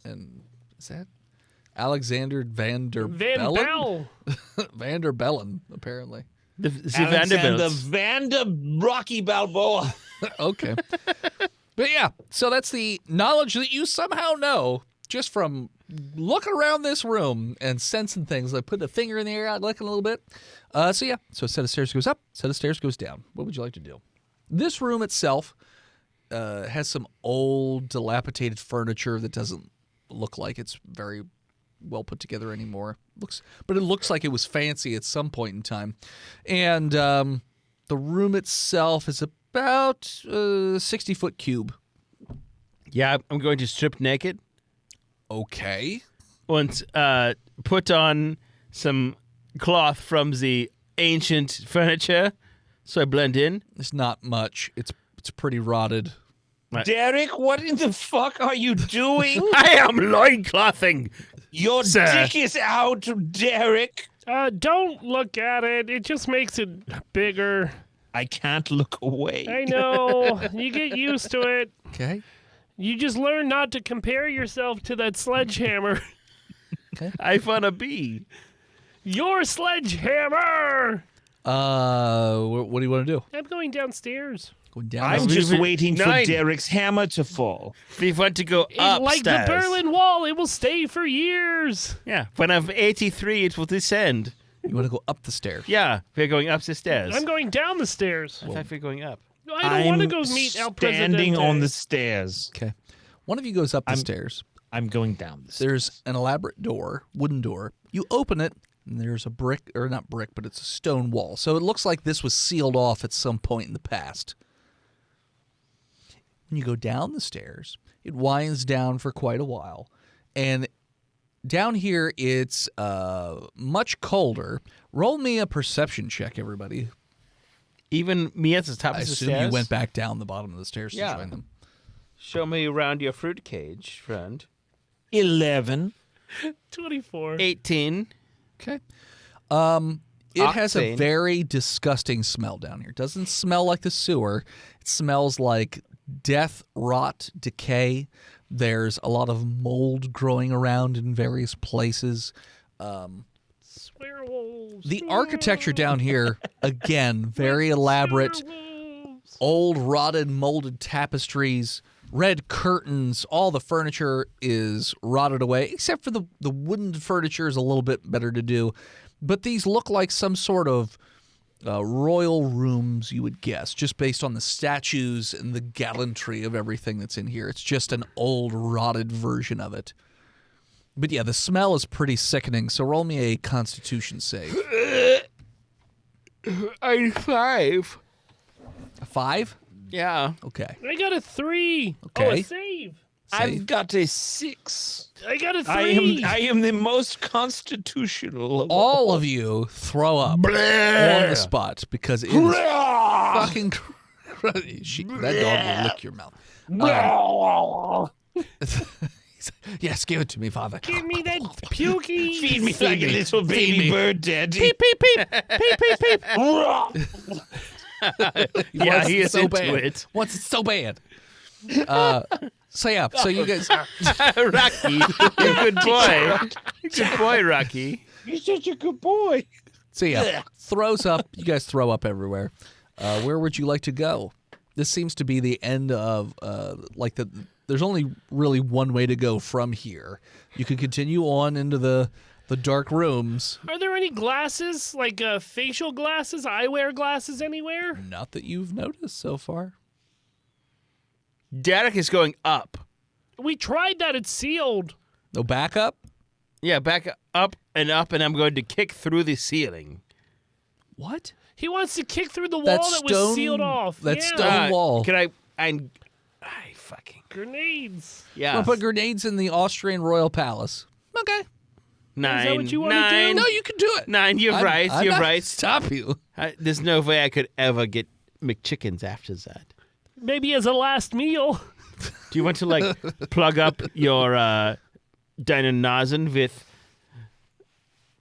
And is that Alexander van der Van Bellen? Bell. Van der Bellen, apparently. The Alexander Vanderbilts. Vander Rocky Balboa. Okay. But yeah, so that's the knowledge that you somehow know just from looking around this room and sensing things. Like putting a finger in the air, looking a little bit. So yeah, so a set of stairs goes up, set of stairs goes down. What would you like to do? This room itself has some old, dilapidated furniture that doesn't look like it's very well put together anymore. But it looks like it was fancy at some point in time. And the room itself is about 60-foot cube. Yeah, I'm going to strip naked. Okay. And put on some cloth from the ancient furniture so I blend in. It's not much. It's pretty rotted. Derek, what in the fuck are you doing? I am loinclothing. Your Sir. dick is out, Derek. Don't look at it. It just makes it bigger. I can't look away. I know. You get used to it. Okay. You just learn not to compare yourself to that sledgehammer. I wanna be. Your sledgehammer! What do you want to do? I'm going downstairs. Going down. I'm just leave it- waiting for 9. Derek's hammer to fall. We want to go upstairs. Like the Berlin Wall, it will stay for years. Yeah, when I'm 83, it will descend. You want to go up the stairs. Yeah, we're going up the stairs. I'm going down the stairs. I thought we're going up. I don't want to go meet El Presidente. standing on the stairs. Okay. One of you goes up the stairs. I'm going down the stairs. There's an elaborate door, wooden door. You open it, and there's a brick, or not brick, but it's a stone wall. So it looks like this was sealed off at some point in the past. When you go down the stairs, it winds down for quite a while. And down here, it's much colder. Roll me a perception check, everybody. Even me at the top I of the assume stairs? you went back down the bottom of the stairs Yeah. to join them. Show me around your fruit cage, friend. 11. 24. 18. Okay. It has a Octane. very disgusting smell down here. It doesn't smell like the sewer. It smells like death, rot, decay. There's a lot of mold growing around in various places. Swearwolves. The architecture down here, again, very elaborate. Swearwolves. Old, rotted, molded tapestries, red curtains. All the furniture is rotted away, except for the wooden furniture is a little bit better to do. But these look like some sort of royal rooms, you would guess, just based on the statues and the gallantry of everything that's in here. It's just an old, rotted version of it. But yeah, the smell is pretty sickening, so roll me a Constitution save. I'm 5. A 5? Yeah. Okay. I got a 3. Okay. Oh, a save. I've got a 6. I got a 3. I am the most constitutional of All of you throw up on the spot because it is fucking that dog will lick your mouth. Yes, give it to me, Father. Give me that pukey. Feed me like a little baby bird, Daddy. Peep, peep, peep. Peep, peep, peep. Yeah, Wants he it is so into bad. it. Wants it so bad. So yeah, so you guys, Rocky, you're a good boy. Good boy, Rocky. You're such a good boy. so yeah, throws up. You guys throw up everywhere. Where would you like to go? This seems to be the end of there's only really one way to go from here. You could continue on into the dark rooms. Are there any glasses, like facial glasses, eyewear glasses anywhere? Not that you've noticed so far. Derek is going up. We tried that. It's sealed. No backup? Yeah, back up, and I'm going to kick through the ceiling. What? He wants to kick through the wall That that was stone- sealed off. that yeah. stone- wall. Can I fucking. Grenades. Yeah. We'll put grenades in the Austrian royal palace. Okay. 9. Is that what you wanna do? 9. No, you can do it. 9, you're I'm- right. I'm You're not right. Stop you. There's no way I could ever get McChickens after that. Maybe as a last meal. Do you want to like plug up your Dinonazen with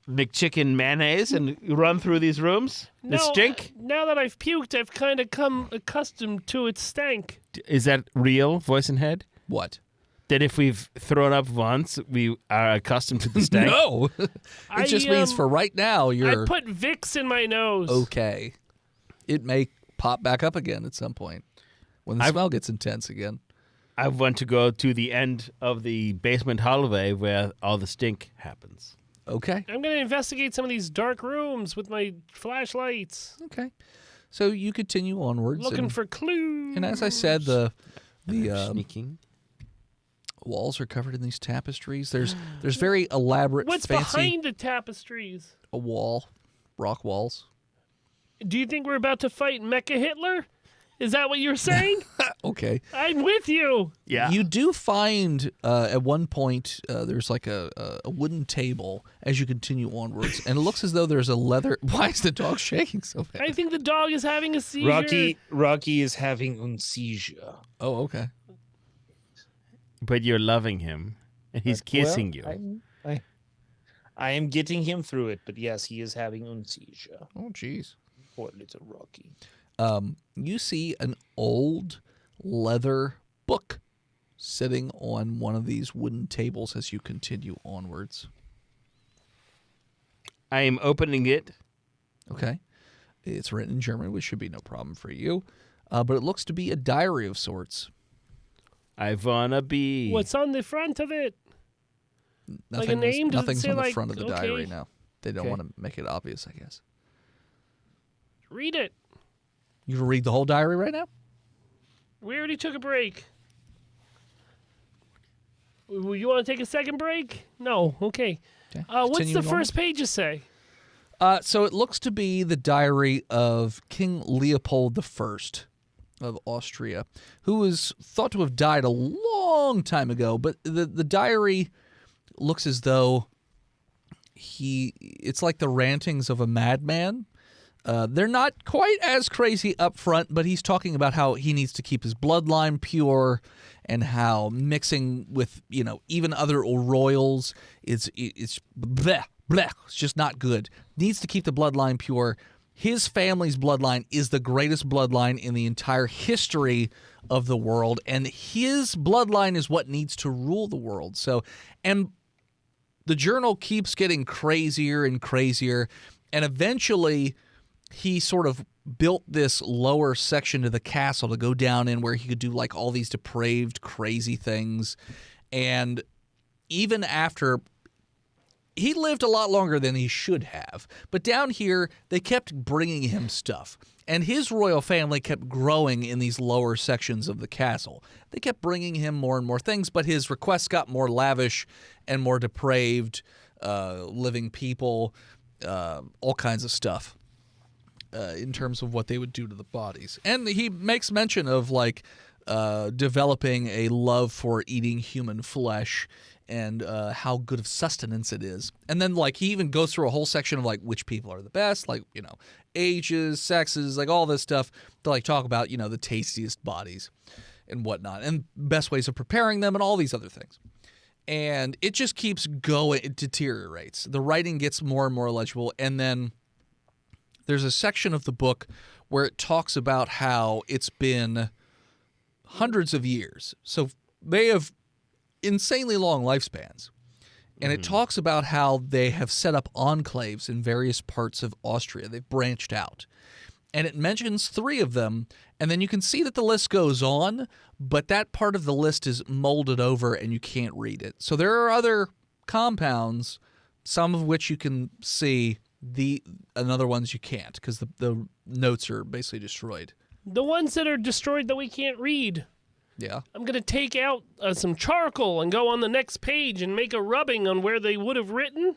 McChicken mayonnaise and run through these rooms? The stink? Now that I've puked, I've kind of come accustomed to its stank. Is that real, voice and head? What? That if we've thrown up once, we are accustomed to the stank? No. It just means for right now you're I put Vicks in my nose. okay. It may pop back up again at some point when the smell gets intense again. I want to go to the end of the basement hallway where all the stink happens. Okay. I'm going to investigate some of these dark rooms with my flashlights. Okay. So you continue onwards. Looking and, for clues. and as I said, the Sneaking. walls are covered in these tapestries. There's very elaborate, What's fancy behind the tapestries? a wall, rock walls. Do you think we're about to fight Mecha Hitler? Is that what you're saying? Okay. I'm with you. Yeah. You do find at one point there's like a wooden table as you continue onwards, and it looks as though there's a leather. Why is the dog shaking so bad? I think the dog is having a seizure. Rocky is having a seizure. Oh, okay. But you're loving him, and he's kissing you. I am getting him through it, but yes, he is having a seizure. Oh, jeez. Poor little Rocky. You see an old leather book sitting on one of these wooden tables as you continue onwards. I am opening it. Okay. It's written in German, which should be no problem for you. But it looks to be a diary of sorts. I wanna be. What's on the front of it? Like a name? Does it Nothing's say, on the like, front of the okay. diary now. They don't Okay. want to make it obvious, I guess. Read it. You can read the whole diary right now? We already took a break. You want to take a second break? No. Okay. Okay. What's the Continuing on. first pages say? So it looks to be the diary of King Leopold I of Austria, who was thought to have died a long time ago, but the diary looks as though it's like the rantings of a madman. They're not quite as crazy up front, but he's talking about how he needs to keep his bloodline pure and how mixing with, even other royals it's bleh, bleh, it's just not good. Needs to keep the bloodline pure. His family's bloodline is the greatest bloodline in the entire history of the world, and his bloodline is what needs to rule the world. So, and the journal keeps getting crazier and crazier, and eventually he sort of built this lower section of the castle to go down in where he could do like all these depraved, crazy things. And even after he lived a lot longer than he should have. But down here, they kept bringing him stuff. And his royal family kept growing in these lower sections of the castle. They kept bringing him more and more things, but his requests got more lavish and more depraved, living people, all kinds of stuff in terms of what they would do to the bodies. And he makes mention of, like, developing a love for eating human flesh and how good of sustenance it is. And then, like, he even goes through a whole section of, like, which people are the best, like, you know, ages, sexes, like, all this stuff to, like, talk about, you know, the tastiest bodies and whatnot and best ways of preparing them and all these other things. And it just keeps going. It deteriorates. The writing gets more and more illegible. And then there's a section of the book where it talks about how it's been hundreds of years. So they have insanely long lifespans. And it talks about how they have set up enclaves in various parts of Austria. They've branched out. And it mentions 3 of them, and then you can see that the list goes on, but that part of the list is molded over and you can't read it. So there are other compounds, some of which you can see, and other ones you can't, because the notes are basically destroyed. The ones that are destroyed that we can't read. Yeah. I'm going to take out some charcoal and go on the next page and make a rubbing on where they would have written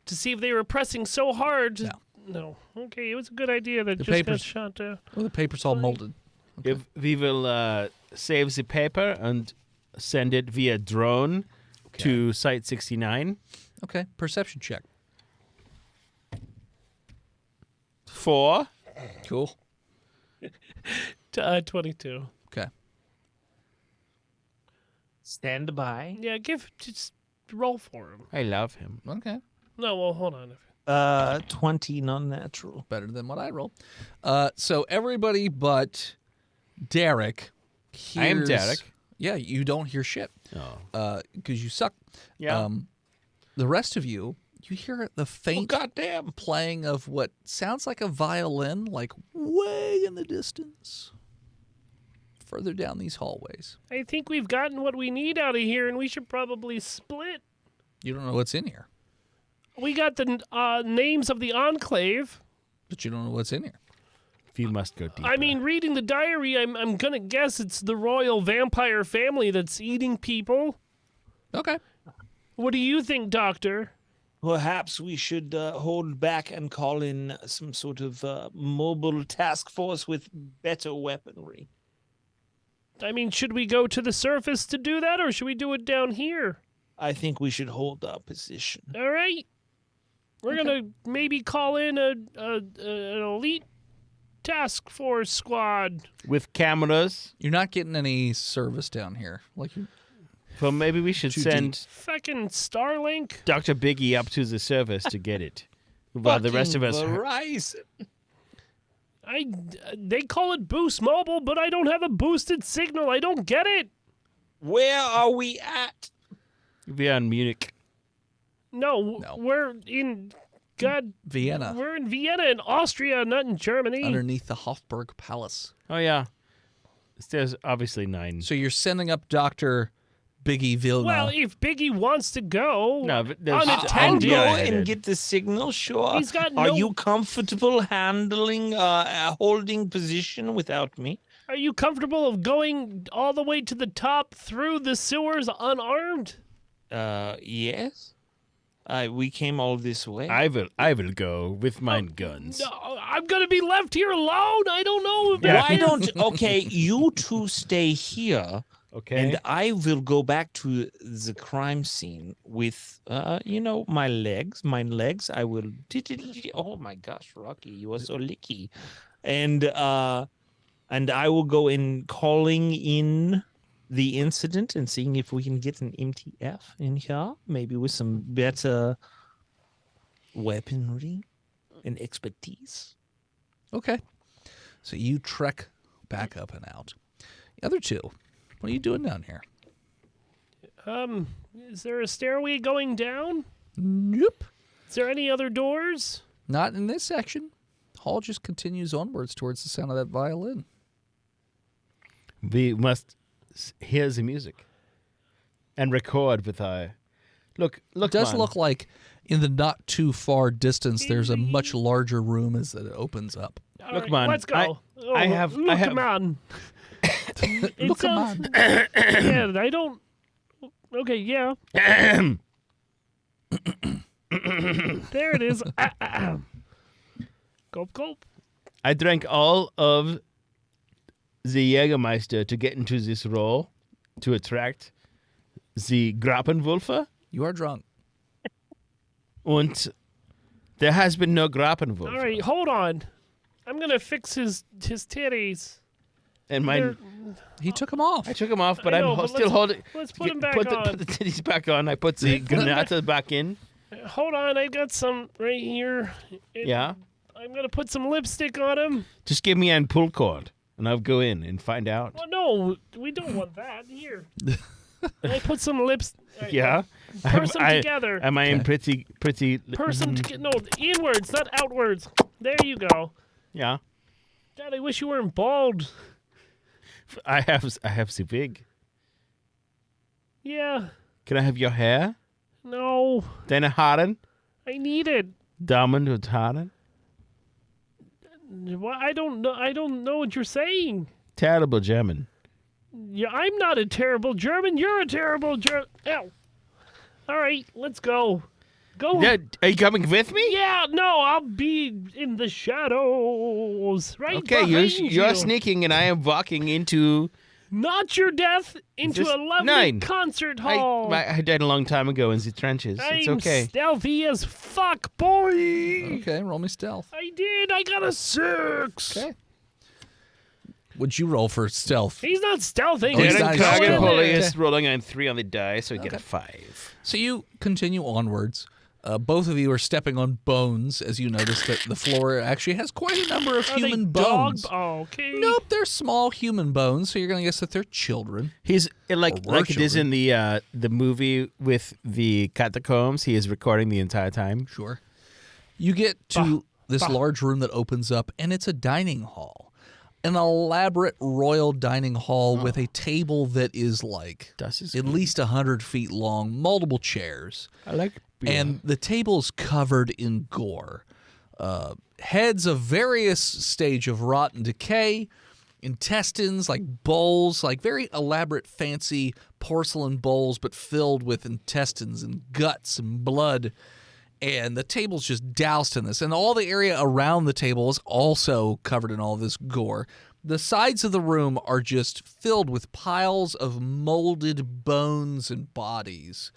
to see if they were pressing so hard. No. Okay, it was a good idea that just got shot down. Well, the paper's all molded. Okay. If we will save the paper and send it via drone to Site 69. Okay, perception check. 4. Cool. 22. Okay. Stand by. Yeah, just roll for him. I love him. Okay. No, well, hold on. 20 non-natural. Better than what I rolled. So everybody but Derek hears... I am Derek. Yeah, you don't hear shit. Oh. Because you suck. Yeah. The rest of you hear the faint goddamn playing of what sounds like a violin, like way in the distance, further down these hallways. I think we've gotten what we need out of here, and we should probably split. You don't know what's in here. We got the names of the enclave. But you don't know what's in here. You must go deeper. I mean, reading the diary, I'm going to guess it's the royal vampire family that's eating people. Okay. What do you think, Doctor? Perhaps we should hold back and call in some sort of mobile task force with better weaponry. I mean, should we go to the surface to do that, or should we do it down here? I think we should hold our position. All right. We're going to maybe call in an elite task force squad. With cameras. You're not getting any service down here. Like you. Well, maybe we should Too send Fucking Starlink. Dr. Biggie up to the surface to get it. While the rest of us... Verizon. They call it Boost Mobile, but I don't have a boosted signal. I don't get it. Where are we at? We are in Munich. No, we're in Vienna. We're in Vienna in Austria, not in Germany. Underneath the Hofburg Palace. Oh, yeah. There's obviously 9. So you're sending up Dr. Biggie Vilna. Well, if Biggie wants to go, No, but there's on a I'll tangent. go headed. and get the signal, sure. He's got Are no- you comfortable handling, holding position without me? Are you comfortable of going all the way to the top through the sewers unarmed? Yes. We came all this way. I will go with mine guns. No, I'm gonna be left here alone. I don't know if Yeah. Why don't, okay, you two stay here. Okay. And I will go back to the crime scene with, my legs. My legs. I will. Oh my gosh, Rocky, you are so licky. And I will go in calling in the incident and seeing if we can get an MTF in here, maybe with some better weaponry and expertise. Okay. So you trek back up and out. The other two, what are you doing down here? Is there a stairway going down? Nope. Is there any other doors? Not in this section. Hall just continues onwards towards the sound of that violin. We must hear the music and record with our Look, It does man. look like in the not too far distance, there's a much larger room as it opens up. All Look, right, man, let's go. I have- Look, have- man. Look, sounds- man. Yeah, I don't. Okay, yeah. There it is. Gulp, gulp. I drank all of the Jägermeister to get into this role to attract the Grappenwulfer. You are drunk. Und there has been no Grappenwulfer. All right, hold on. I'm gonna fix his titties. And mine, They're- He took them off. I took them off, but I I'm know, but still let's- holding. let's put 'em back put on. the titties back on. I put the granata back in. Hold on, I got some right here. Yeah. I'm gonna put some lipstick on him. Just give me an pull cord, and I'll go in and find out. Well, no, we don't want that. Here. I put some lips. Yeah. Purse them together. Am I in pretty? Purse them together. No, inwards, not outwards. There you go. Yeah. God, I wish you weren't bald. I have the wig. Yeah. Can I have your hair? No, Deine Haaren? I need it. Damen und Haaren? Well, I don't know. I don't know what you're saying. Terrible German. Yeah, I'm not a terrible German. You're a terrible German. Ow. All right, let's go. Go. Yeah, are you coming with me? Yeah, no, I'll be in the shadows. Right Okay, behind you're you. sneaking, and I am walking into. Not your death into Just a lovely 9. concert hall. I died a long time ago in the trenches. It's I'm okay. stealthy as fuck, boy. Okay, roll me stealth. I did. I got a 6. Okay. Would you roll for stealth? He's not stealthing. Oh, he's He's not going stealthing. in Kragenpulli there. is rolling on 3 on the die, so we get a 5. So you continue onwards. Both of you are stepping on bones as you notice that the floor actually has quite a number of Are they human dog? bones. Oh, okay. Nope, they're small human bones, so you're going to guess that they're children. He's like Or were it is in the movie with the catacombs. He is recording the entire time. Sure. You get to this large room that opens up, and it's a dining hall. An elaborate royal dining hall with a table that is like Das ist at gut. least 100 feet long, multiple chairs. I like And the table's covered in gore. Heads of various stage of rot and decay, intestines, like bowls, like very elaborate, fancy porcelain bowls, but filled with intestines and guts and blood. And the table's just doused in this. And all the area around the table is also covered in all this gore. The sides of the room are just filled with piles of molded bones and bodies.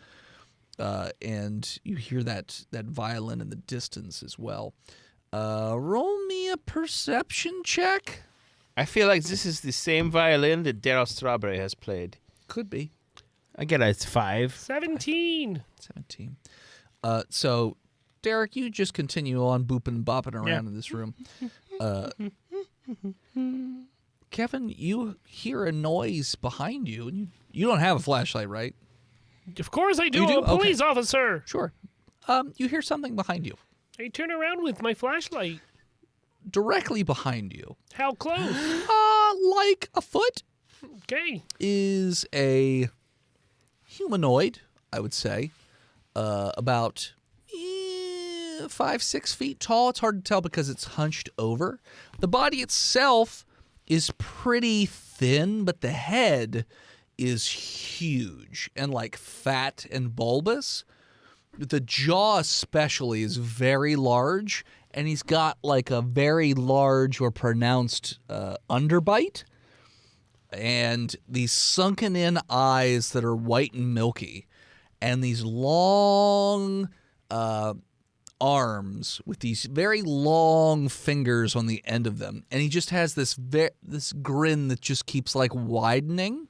And you hear that violin in the distance as well. Roll me a perception check. I feel like this is the same violin that Daryl Strawberry has played. Could be. I get it's 5. 17. 17. So, Derek, you just continue on booping and bopping around in this room. Kevin, you hear a noise behind you, and you don't have a flashlight, right? Of course I do. You do? I'm a police officer. Sure. You hear something behind you. I turn around with my flashlight. Directly behind you, How close? like a foot, Okay. is a humanoid, I would say, about 5-6 feet tall. It's hard to tell because it's hunched over. The body itself is pretty thin, but the head is huge and like fat and bulbous. The jaw especially is very large, and he's got like a very large or pronounced underbite, and these sunken in eyes that are white and milky, and these long arms with these very long fingers on the end of them. And he just has this grin that just keeps like widening.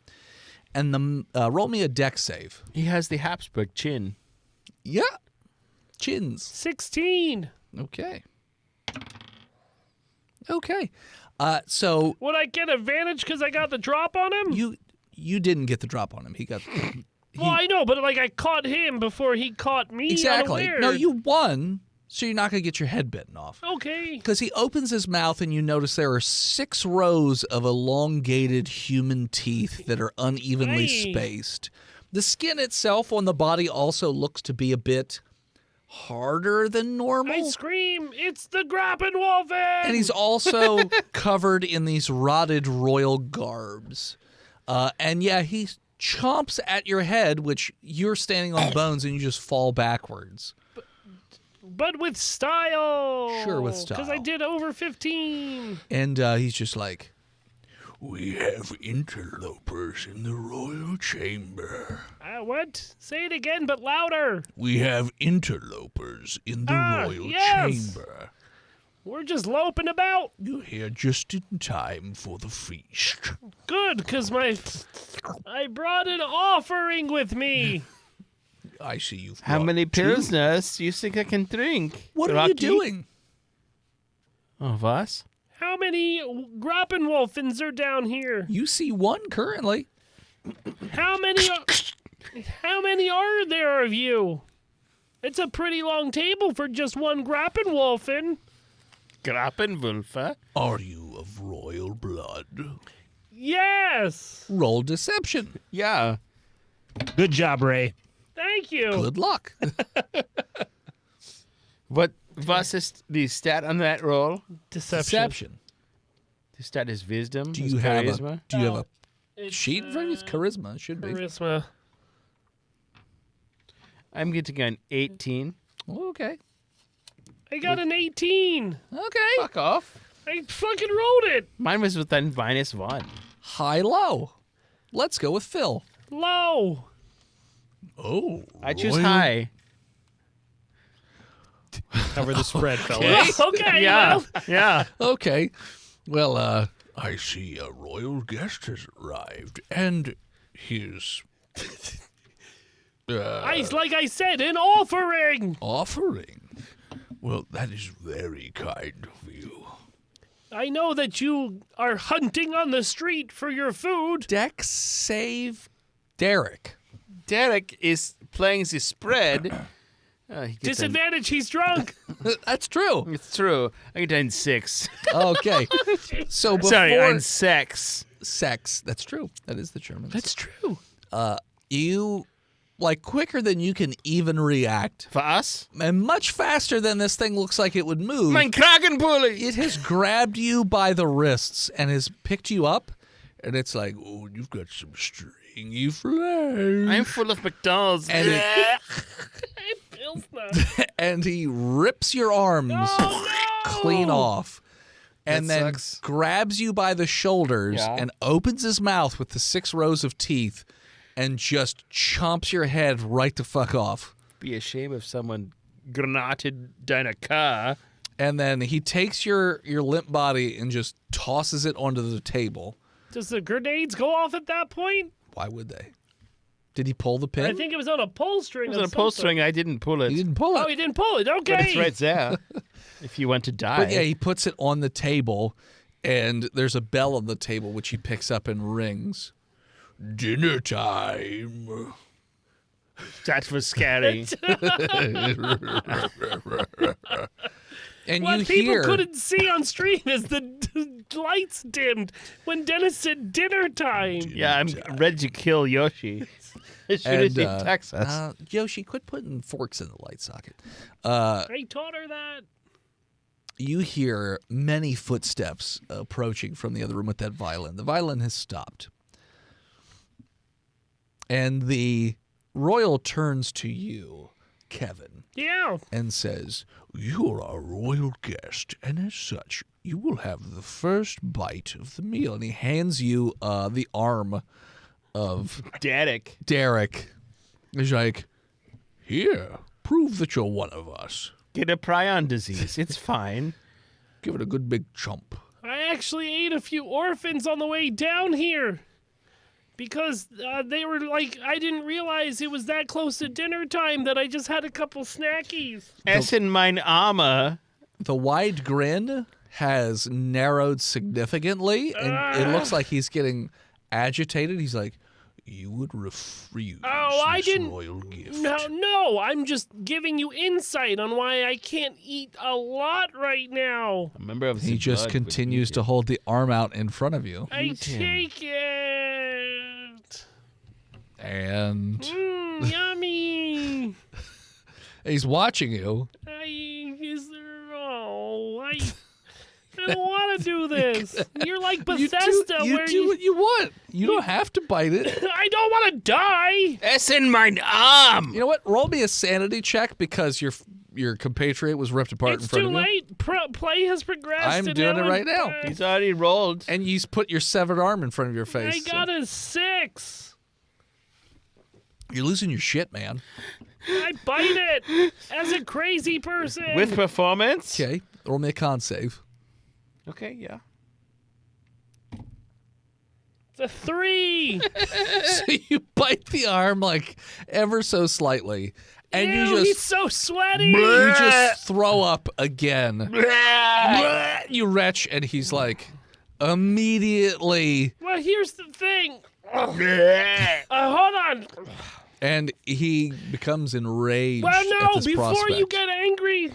And roll me a dex save. He has the Habsburg chin. Yeah. Chins. 16. Okay. Okay. So Would I get advantage because I got the drop on him? you didn't get the drop on him. He got Well, I know, but like I caught him before he caught me. exactly. Unaware. No, you won, so you're not going to get your head bitten off. Okay. Because he opens his mouth and you notice there are 6 rows of elongated human teeth that are unevenly Hey. spaced. The skin itself on the body also looks to be a bit harder than normal. I scream, it's the Grappenwolfen! And he's also covered in these rotted royal garbs. And yeah, he chomps at your head, which you're standing on bones and you just fall backwards. But with style. Sure, with style. Because I did over 15. And he's just like, we have interlopers in the royal chamber. What? Say it again, but louder. We have interlopers in the royal yes. chamber. We're just loping about. You're here just in time for the feast. Good, because I brought an offering with me. I see you've How brought many two. pilsners do you think I can drink? What are Rocky? you doing? Oh, was? How many Grappenwolfens are down here? You see one currently. How many are there of you? It's a pretty long table for just one Grappenwolfen. Grappenwulfe? Are you of royal blood? Yes. Roll deception. Yeah. Good job, Ray. Thank you. Good luck. What was the stat on that roll? Deception. The stat is wisdom. Do is you have charisma. a It's, sheet in front of you? It's charisma. It should be. Charisma. I'm getting an 18. Okay. I got an 18. Okay. Fuck off. I fucking rolled it. Mine was within -1. High low. Let's go with Phil. Low. Oh. I choose high. Cover the spread, fellas. Okay. Yeah. Well, Yeah. Okay. Well, I see a royal guest has arrived, and his like I said, an offering. offering. Well, that is very kind of you. I know that you are hunting on the street for your food. Dex save Derek. Derek is playing the spread. He gets Disadvantage, he's drunk. That's true. It's true. I get an 6. Okay. So before Sorry, I'm sex. sex, that's true. That is the German. That's true. You, like, quicker than you can even react, For us? and much faster than this thing looks like it would move. Mein Kragenpulli! It has grabbed you by the wrists and has picked you up, and it's like, oh, you've got some stringy flesh. I'm full of McDonald's. And Pilsner. and he rips your arms Oh, no! clean off, and That then sucks. grabs you by the shoulders Yeah. and opens his mouth with the 6 rows of teeth, and just chomps your head right the fuck off. Be a shame if someone granated down a car. And then he takes your limp body and just tosses it onto the table. Does the grenades go off at that point? Why would they? Did he pull the pin? I think it was on a pull string. It was of on a pull some string. I didn't pull it. He didn't pull it. Oh, he didn't pull it. Okay. But it's right there. If you want to die. But yeah, he puts it on the table, and there's a bell on the table which he picks up and rings. Dinner time. That was scary. And What you people hear couldn't see on stream is the lights dimmed when Dennis said dinner time. Yeah, I'm ready to kill Yoshi. As soon as he attacks us. Yoshi, quit putting forks in the light socket. I taught her that. You hear many footsteps approaching from the other room with that violin. The violin has stopped. And the royal turns to you, Kevin, Yeah. and says, "You are our royal guest, and as such, you will have the first bite of the meal." And he hands you the arm of Derek. Derek. He's like, "Here, prove that you're one of us. Get a prion disease. It's fine. Give it a good big chomp." I actually ate a few orphans on the way down here. Because they were like, I didn't realize it was that close to dinner time that I just had a couple snackies. Essen mein Arme. The wide grin has narrowed significantly, and it looks like he's getting agitated. He's like, "You would refuse I this didn't- royal gift." No, I'm just giving you insight on why I can't eat a lot right now. A member of He the just blood would continues eat to it. hold the arm out in front of you. I Eat him. take it. And Yummy. he's watching you. I don't want to do this. You're like You Bethesda, do where what you want. You don't have to bite it. I don't want to die. Es in mein Arm. You know what? Roll me a sanity check because your compatriot was ripped apart in It's front too of you. late. Play has progressed. I'm and doing now it right now. He's already rolled. And you put your severed arm in front of your I face. got a 6. You're losing your shit, man. I bite it as a crazy person. With performance? Okay. Roll me a con save. Okay, yeah. It's a 3. So you bite the arm like ever so slightly. And Ew, you he's just so sweaty. you just throw up again. You retch, and he's like immediately, Well, here's the thing. Hold on. and he becomes enraged. Well, at no, this before prospect. you get angry,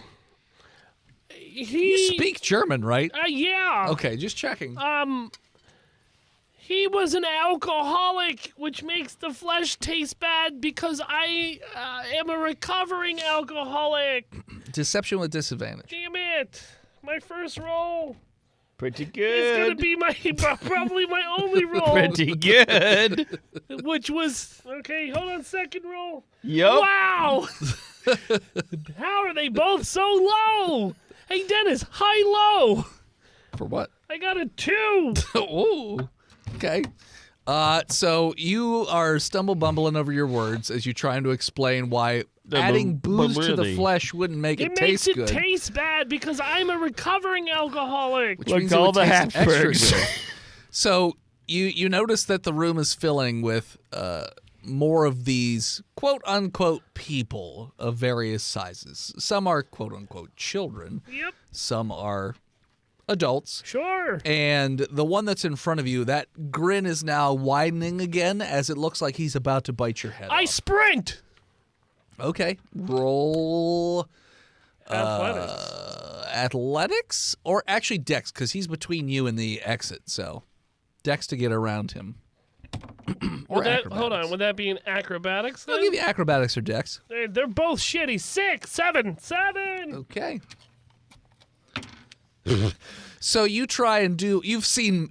You speak German, right? Yeah. Okay, just checking. He was an alcoholic, which makes the flesh taste bad because I am a recovering alcoholic. Deception with disadvantage. Damn it. My first roll. Pretty It's going to good. be probably my only roll. Pretty good. Which was, okay, hold on, second roll. Yup. Wow. How are they both so low? Hey, Dennis, high-low. For what? I got a 2. Ooh. Okay. So you are stumble-bumbling over your words as you're trying to explain why adding booze to the mobility. flesh wouldn't make It it makes taste it good. taste bad because I'm a recovering alcoholic. Which Look, means it all would the taste extra Habsburgs. good. So you notice that the room is filling with more of these quote-unquote people of various sizes. Some are quote-unquote children. Yep, Some are adults. sure. And the one that's in front of you, that grin is now widening again as it looks like he's about to bite your head I off. sprint. Okay. Roll Athletics. athletics or actually dex because he's between you and the exit. So dex to get around him. Or Hold on, acrobatics. would that be an acrobatics I'll then? give you acrobatics or dex. They're both shitty. 6, 7. Okay. So you try and do. You've seen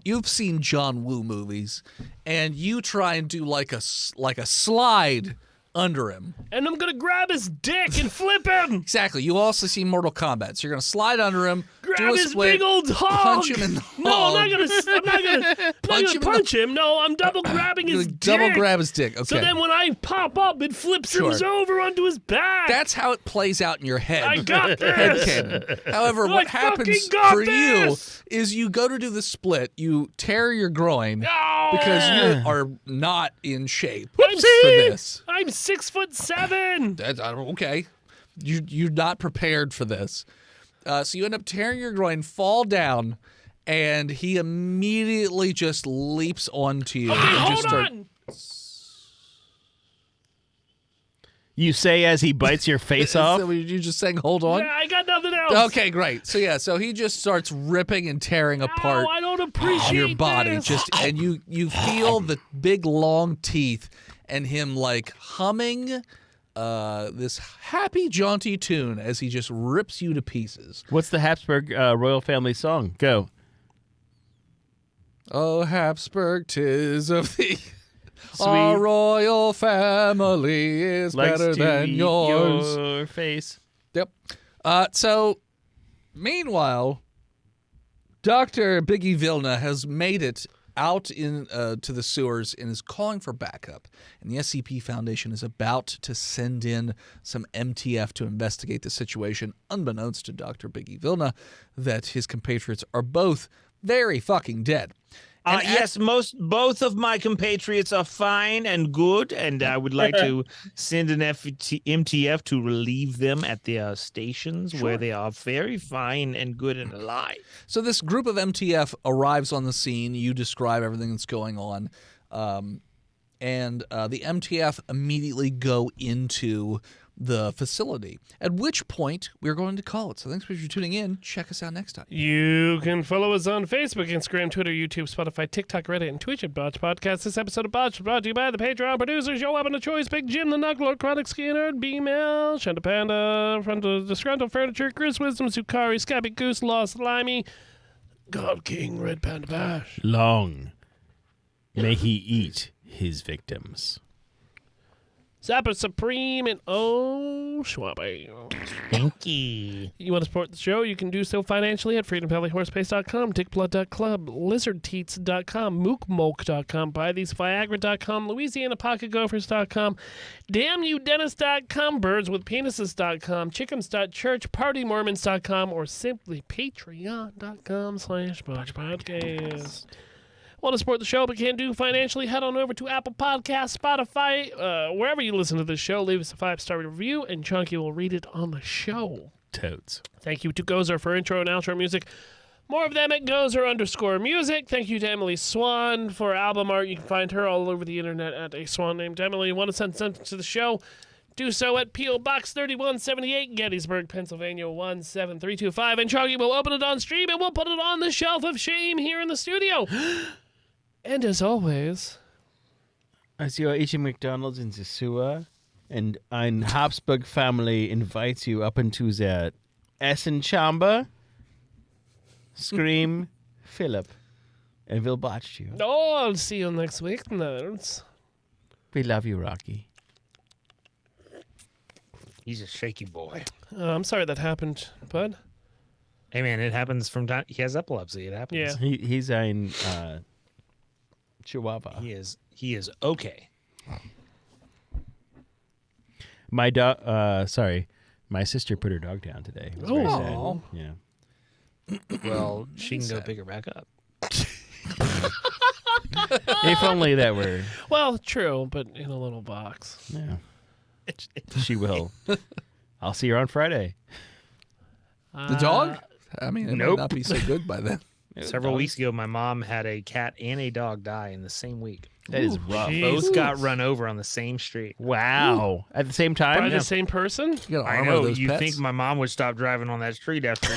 John Woo movies, and you try and do like a slide under him. And I'm gonna grab his dick and flip him. Exactly. You also see Mortal Kombat, so you're gonna slide under him, Grab do a his split, big old hog. punch him in the No, I'm hog. not gonna punch him. No, I'm double grabbing his dick. Double grab his dick. Okay. So then when I pop up, it flips him Sure. over onto his back. That's how it plays out in your head. I got this. Headcanon. However, what I fucking happens got for this. you is you go to do the split, you tear your groin No. because you are not in shape I'm for this. I'm 6'7". That's okay. You're not prepared for this. So you end up tearing your groin, fall down, and he immediately just leaps onto you. Okay, and hold just start- on. You say as he bites your face Is off. that what you're just saying, hold on? Yeah, I got nothing else. Okay, great. So he just starts ripping and tearing apart Ow, I don't appreciate your body. this. And you feel the big long teeth and him like humming this happy jaunty tune as he just rips you to pieces. What's the Habsburg royal family song? Go. Oh, Habsburg, 'tis of thee. Sweet. Our royal family is Likes better to than eat yours. your face. Yep. So, meanwhile, Dr. Biggie Vilna has made it out in to the sewers and is calling for backup. And the SCP Foundation is about to send in some MTF to investigate the situation, unbeknownst to Dr. Biggie Vilna, that his compatriots are both very fucking dead. And Yes, both of my compatriots are fine and good, and I would like to send an MTF to relieve them at their stations where they are very fine and good and alive. So this group of MTF arrives on the scene. You describe everything that's going on. And the MTF immediately go into the facility, at which point we're going to call it. So thanks for tuning in. Check us out next time. You can follow us on Facebook, Instagram, Twitter, YouTube, Spotify, TikTok, Reddit, and Twitch at Botched Podcast. This episode of Botched brought to you by the Patreon producers, Joe Weapon of Choice, Big Jim, the Knuckler, Chronic Skinner, B-Mail, Shanda Panda, Frontal Disgruntled Furniture, Chris Wisdom, Sukari, Scabby Goose, Lost Limey, God King, Red Panda Bash. Long may he eat his victims. Zapper Supreme and Oh Schwabe. Thank you. You want to support the show? You can do so financially at freedomvalleyhorsepace.com, dickblood.club, lizardteats.com, mookmolk.com, buytheseviagra.com, louisianapocketgophers.com, damnyoudennis.com, birdswithpenises.com, chickens.church, partymormons.com, or simply patreon.com/botchpodcast. Want to support the show but can't do financially? Head on over to Apple Podcasts, Spotify, wherever you listen to this show. Leave us a 5-star review, and Chunky will read it on the show. Toads. Thank you to Gozer for intro and outro music. More of them at Gozer_music. Thank you to Emily Swan for album art. You can find her all over the internet at a swan named Emily. Want to send something to the show? Do so at P.O. Box 3178, Gettysburg, Pennsylvania 17325. And Chunky will open it on stream, and we'll put it on the shelf of shame here in the studio. And as always, As you're eating McDonald's in the sewer, and ein Habsburg family invites you up into their Essen chamber, scream Philip, and we'll botch you. I'll see you next week, nerds. We love you, Rocky. He's a shaky boy. I'm sorry that happened, bud. Hey, man, it happens from time. He has epilepsy. It happens. Yeah. He's ein Chihuahua. He is okay. My my sister put her dog down today. It was very Oh. sad. Yeah. Well, she can go pick her back up. If only that were. Well, true, but in a little box. Yeah. She will. I'll see her on Friday. The dog? I mean, it Nope. might not be so good by then. Several weeks ago, my mom had a cat and a dog die in the same week. That is rough. Jeez. Both got run over on the same street. Wow. At the same time? By the same person? You gotta I armor know. those You pets. think my mom would stop driving on that street after?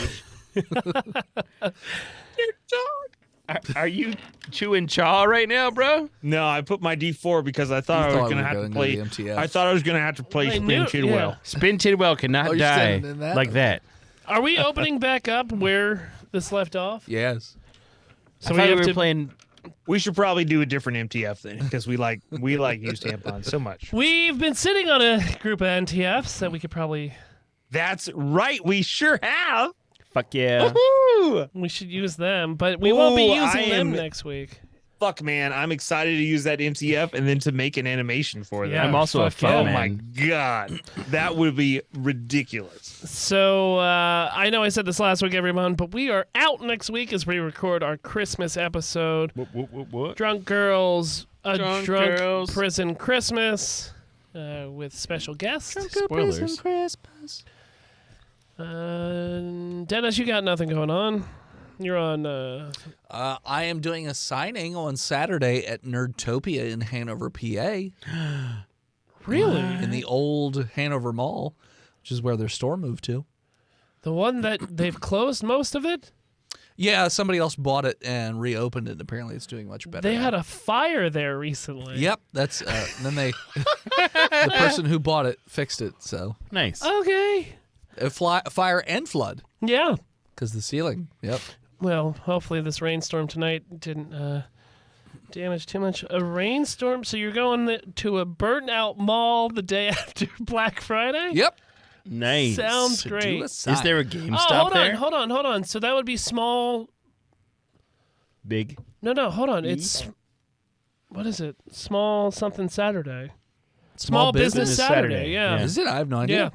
Are you chewing chaw right now, bro? No, I put my D4 because I thought I was going to have to play. the MTF. I thought I was going to have to play I Spin knew- Chidwell. yeah. Spin Tidwell cannot Oh, you're die standing in that? like that. Are we opening back up where this left off? Yes. So I we thought have we were to playing. We should probably do a different MTF thing because we like used tampons so much. We've been sitting on a group of NTFs that we could probably That's right. We sure have. Fuck yeah. Woo! we should use them, but we won't be Ooh, using I them am- next week. Fuck, man. I'm excited to use that MTF and then to make an animation for Yeah. them. I'm also a fuck fun Oh yeah. my man. god, that would be ridiculous. So I know I said this last week, everyone, but we are out next week as we record our Christmas episode. What? Drunk Girls, a Drunk drunk Girls. prison Christmas with special guests. Spoilers. Christmas. Dennis, you got nothing going on. You're on. I am doing a signing on Saturday at Nerdtopia in Hanover, PA, Really? in the old Hanover Mall, which is where their store moved to. The one that they've closed most of it? Yeah, somebody else bought it and reopened it. Apparently, it's doing much better. They now. had a fire there recently. Yep, that's then they the person who bought it fixed it. So Nice. Okay. fire and flood Yeah. because the ceiling. Yep. Well, hopefully this rainstorm tonight didn't damage too much. A rainstorm? So you're going to a burnt out mall the day after Black Friday? Yep. Nice. Sounds To do great. a Is sign. there a Oh, GameStop there? hold on. So that would be small. Big. No, hold on. It's what is it? Small something Saturday. Small business Business Saturday. Saturday, Yeah. yeah. Is it? I have no idea. Yeah.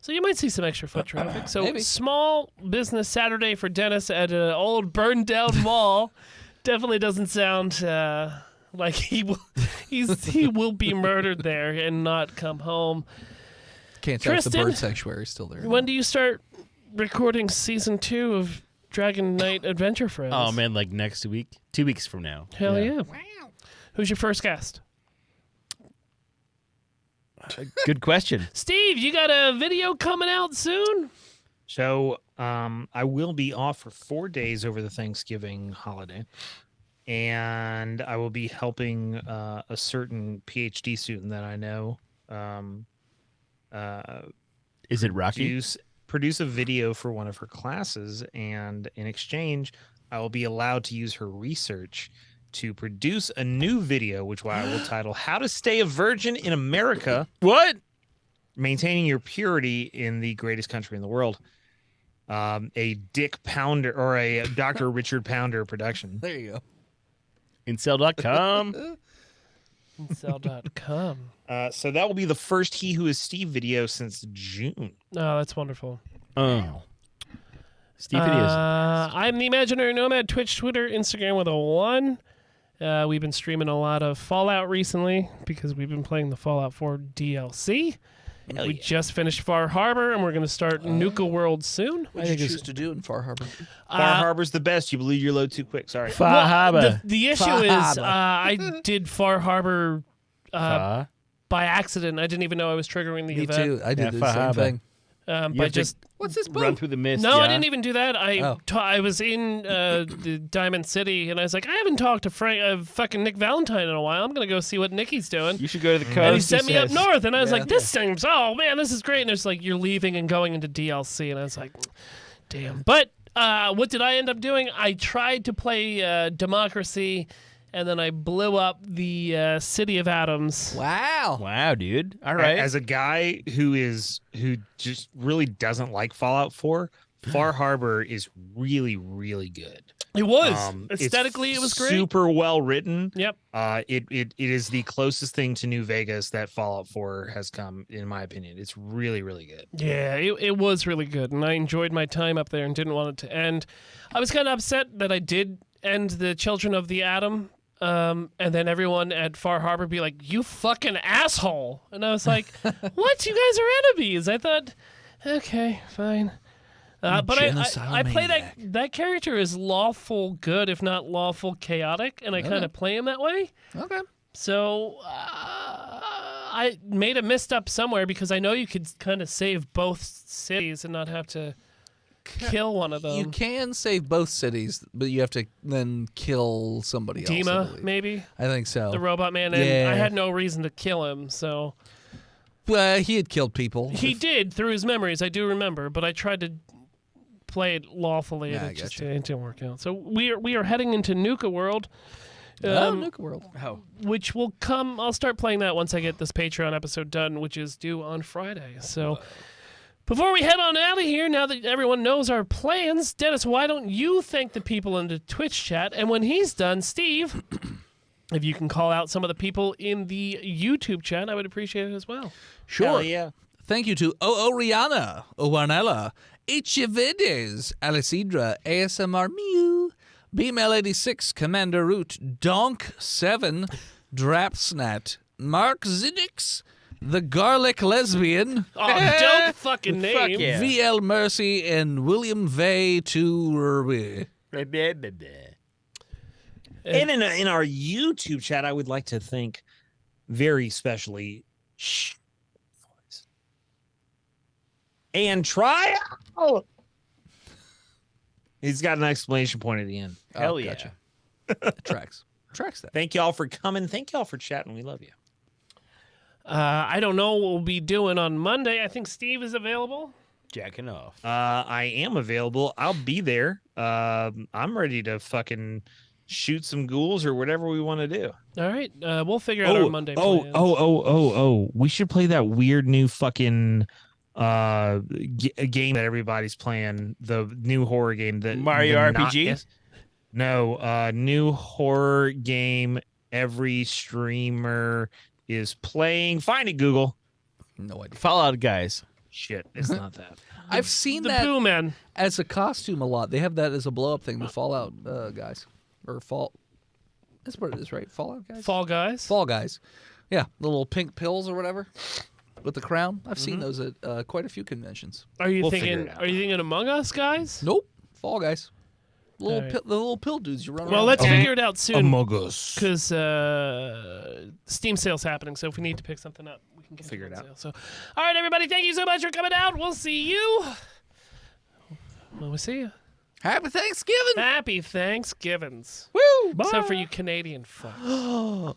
So you might see some extra foot traffic. So Maybe. small business Saturday for Dennis at an old burned down mall definitely doesn't sound like he will be murdered there and not come home. Can't tell if the Tristan? bird sanctuary is still there. When do you start recording season 2 of Dragon Knight Adventure Friends? Oh man, like next week, 2 weeks from now. Hell yeah. Who's your first guest? Good question. Steve, you got a video coming out soon? So I will be off for 4 days over the Thanksgiving holiday, and I will be helping a certain PhD student that I know Is it Rocky? produce a video for one of her classes, and in exchange, I will be allowed to use her research to produce a new video, which I will title "How to Stay a Virgin in America: What? Maintaining Your Purity in the Greatest Country in the World." A Dick Pounder or a Dr. Richard Pounder production. There you go. Incel.com. Cell.com. So that will be the first He Who Is Steve video since June. Oh, that's wonderful. Oh. Steve videos. I'm the Imaginary Nomad, Twitch, Twitter, Instagram with a 1. We've been streaming a lot of Fallout recently because we've been playing the Fallout 4 DLC. We just finished Far Harbor, and we're going to start Nuka World soon. What did you choose to do in Far Harbor? Far Harbor's the best. You believe your load too quick. Sorry. Far Harbor. The issue Far is Harbor. I did Far Harbor Far. by accident. I didn't even know I was triggering the Me event. too. I did Yeah, the Far same Harbor. thing. By have to just What's this Run through the mist. no, yeah? I didn't even do that. Oh. I was in the Diamond City, and I was like, I haven't talked to fucking Nick Valentine in a while. I'm gonna go see what Nicky's doing. You should go to the coast. And he sent me up says- north, and I was Yeah. like, this seems, oh man, this is great. And it's like, you're leaving and going into DLC, and I was like, damn. But what did I end up doing? I tried to play Democracy, and then I blew up the City of Atoms. Wow. Wow, dude. All right. As a guy who just really doesn't like Fallout 4, Far Harbor is really, really good. It was. It's Aesthetically, it was great. Super well written. Yep. It is the closest thing to New Vegas that Fallout 4 has come, in my opinion. It's really, really good. Yeah, it was really good, and I enjoyed my time up there and didn't want it to end. I was kind of upset that I did end the Children of the Atom, and then everyone at Far Harbor be like, you fucking asshole. And I was like, what? You guys are enemies. I thought, okay, fine. But I play that character as lawful good, if not lawful chaotic, and I kind of play him that way. Okay. So I made a misstep somewhere because I know you could kind of save both cities and not have to kill one of them. You can save both cities, but you have to then kill somebody else. I Dima, believe. maybe I think so. the robot man, and Yeah. I had no reason to kill him, so He had killed people. he did through his memories. I do remember, but I tried to play it lawfully, Yeah, I and it gotcha. didn't work out. So we are heading into Nuka World. Nuka World. Oh. Which will come. I'll start playing that once I get this Patreon episode done, which is due on Friday. So before we head on out of here, now that everyone knows our plans, Dennis, why don't you thank the people in the Twitch chat? And when he's done, Steve, if you can call out some of the people in the YouTube chat, I would appreciate it as well. Sure. Hell yeah. Thank you to Rihanna, Owanella, Echevides, Alicidra, ASMR Mew, BML86, Commander Root, Donk7, Drapsnat, Mark Ziddix, The Garlic Lesbian, Oh, dope fucking name. Fuck yeah. VL Mercy, and William Vay to And in our YouTube chat, I would like to thank very specially and Trial. He's got an exclamation point at the end. Hell yeah. Gotcha. Tracks that. Thank y'all for coming. Thank y'all for chatting. We love you. I don't know what we'll be doing on Monday. I think Steve is available. Jacking off. I am available. I'll be there. I'm ready to fucking shoot some ghouls or whatever we want to do. All right. We'll figure out our Monday plans. We should play that weird new fucking game that everybody's playing, the new horror game, that Mario RPG? New horror game every streamer is playing. Find it, Google. No idea. Fallout guys. Shit, it's not that. I've seen The that Boo Man. as a costume a lot. They have that as a blow up thing, the Fallout guys. Or Fall. That's what it is, right? Fallout guys? Fall Guys. Fall guys. Yeah, the little pink pills or whatever with the crown. I've seen those at quite a few conventions. Are you We'll figure thinking? it out. Are you thinking Among Us, guys? Nope. Fall guys. All right. The little pill dudes you run around. Well, let's with. figure it out soon Among Us. because Steam sale's happening. So if we need to pick something up, we can can get Figure on it out. sale. So, all right, everybody, thank you so much for coming out. We'll see you when we see you. Happy Thanksgiving. Happy Thanksgivings. Woo! Except for you Canadian fucks.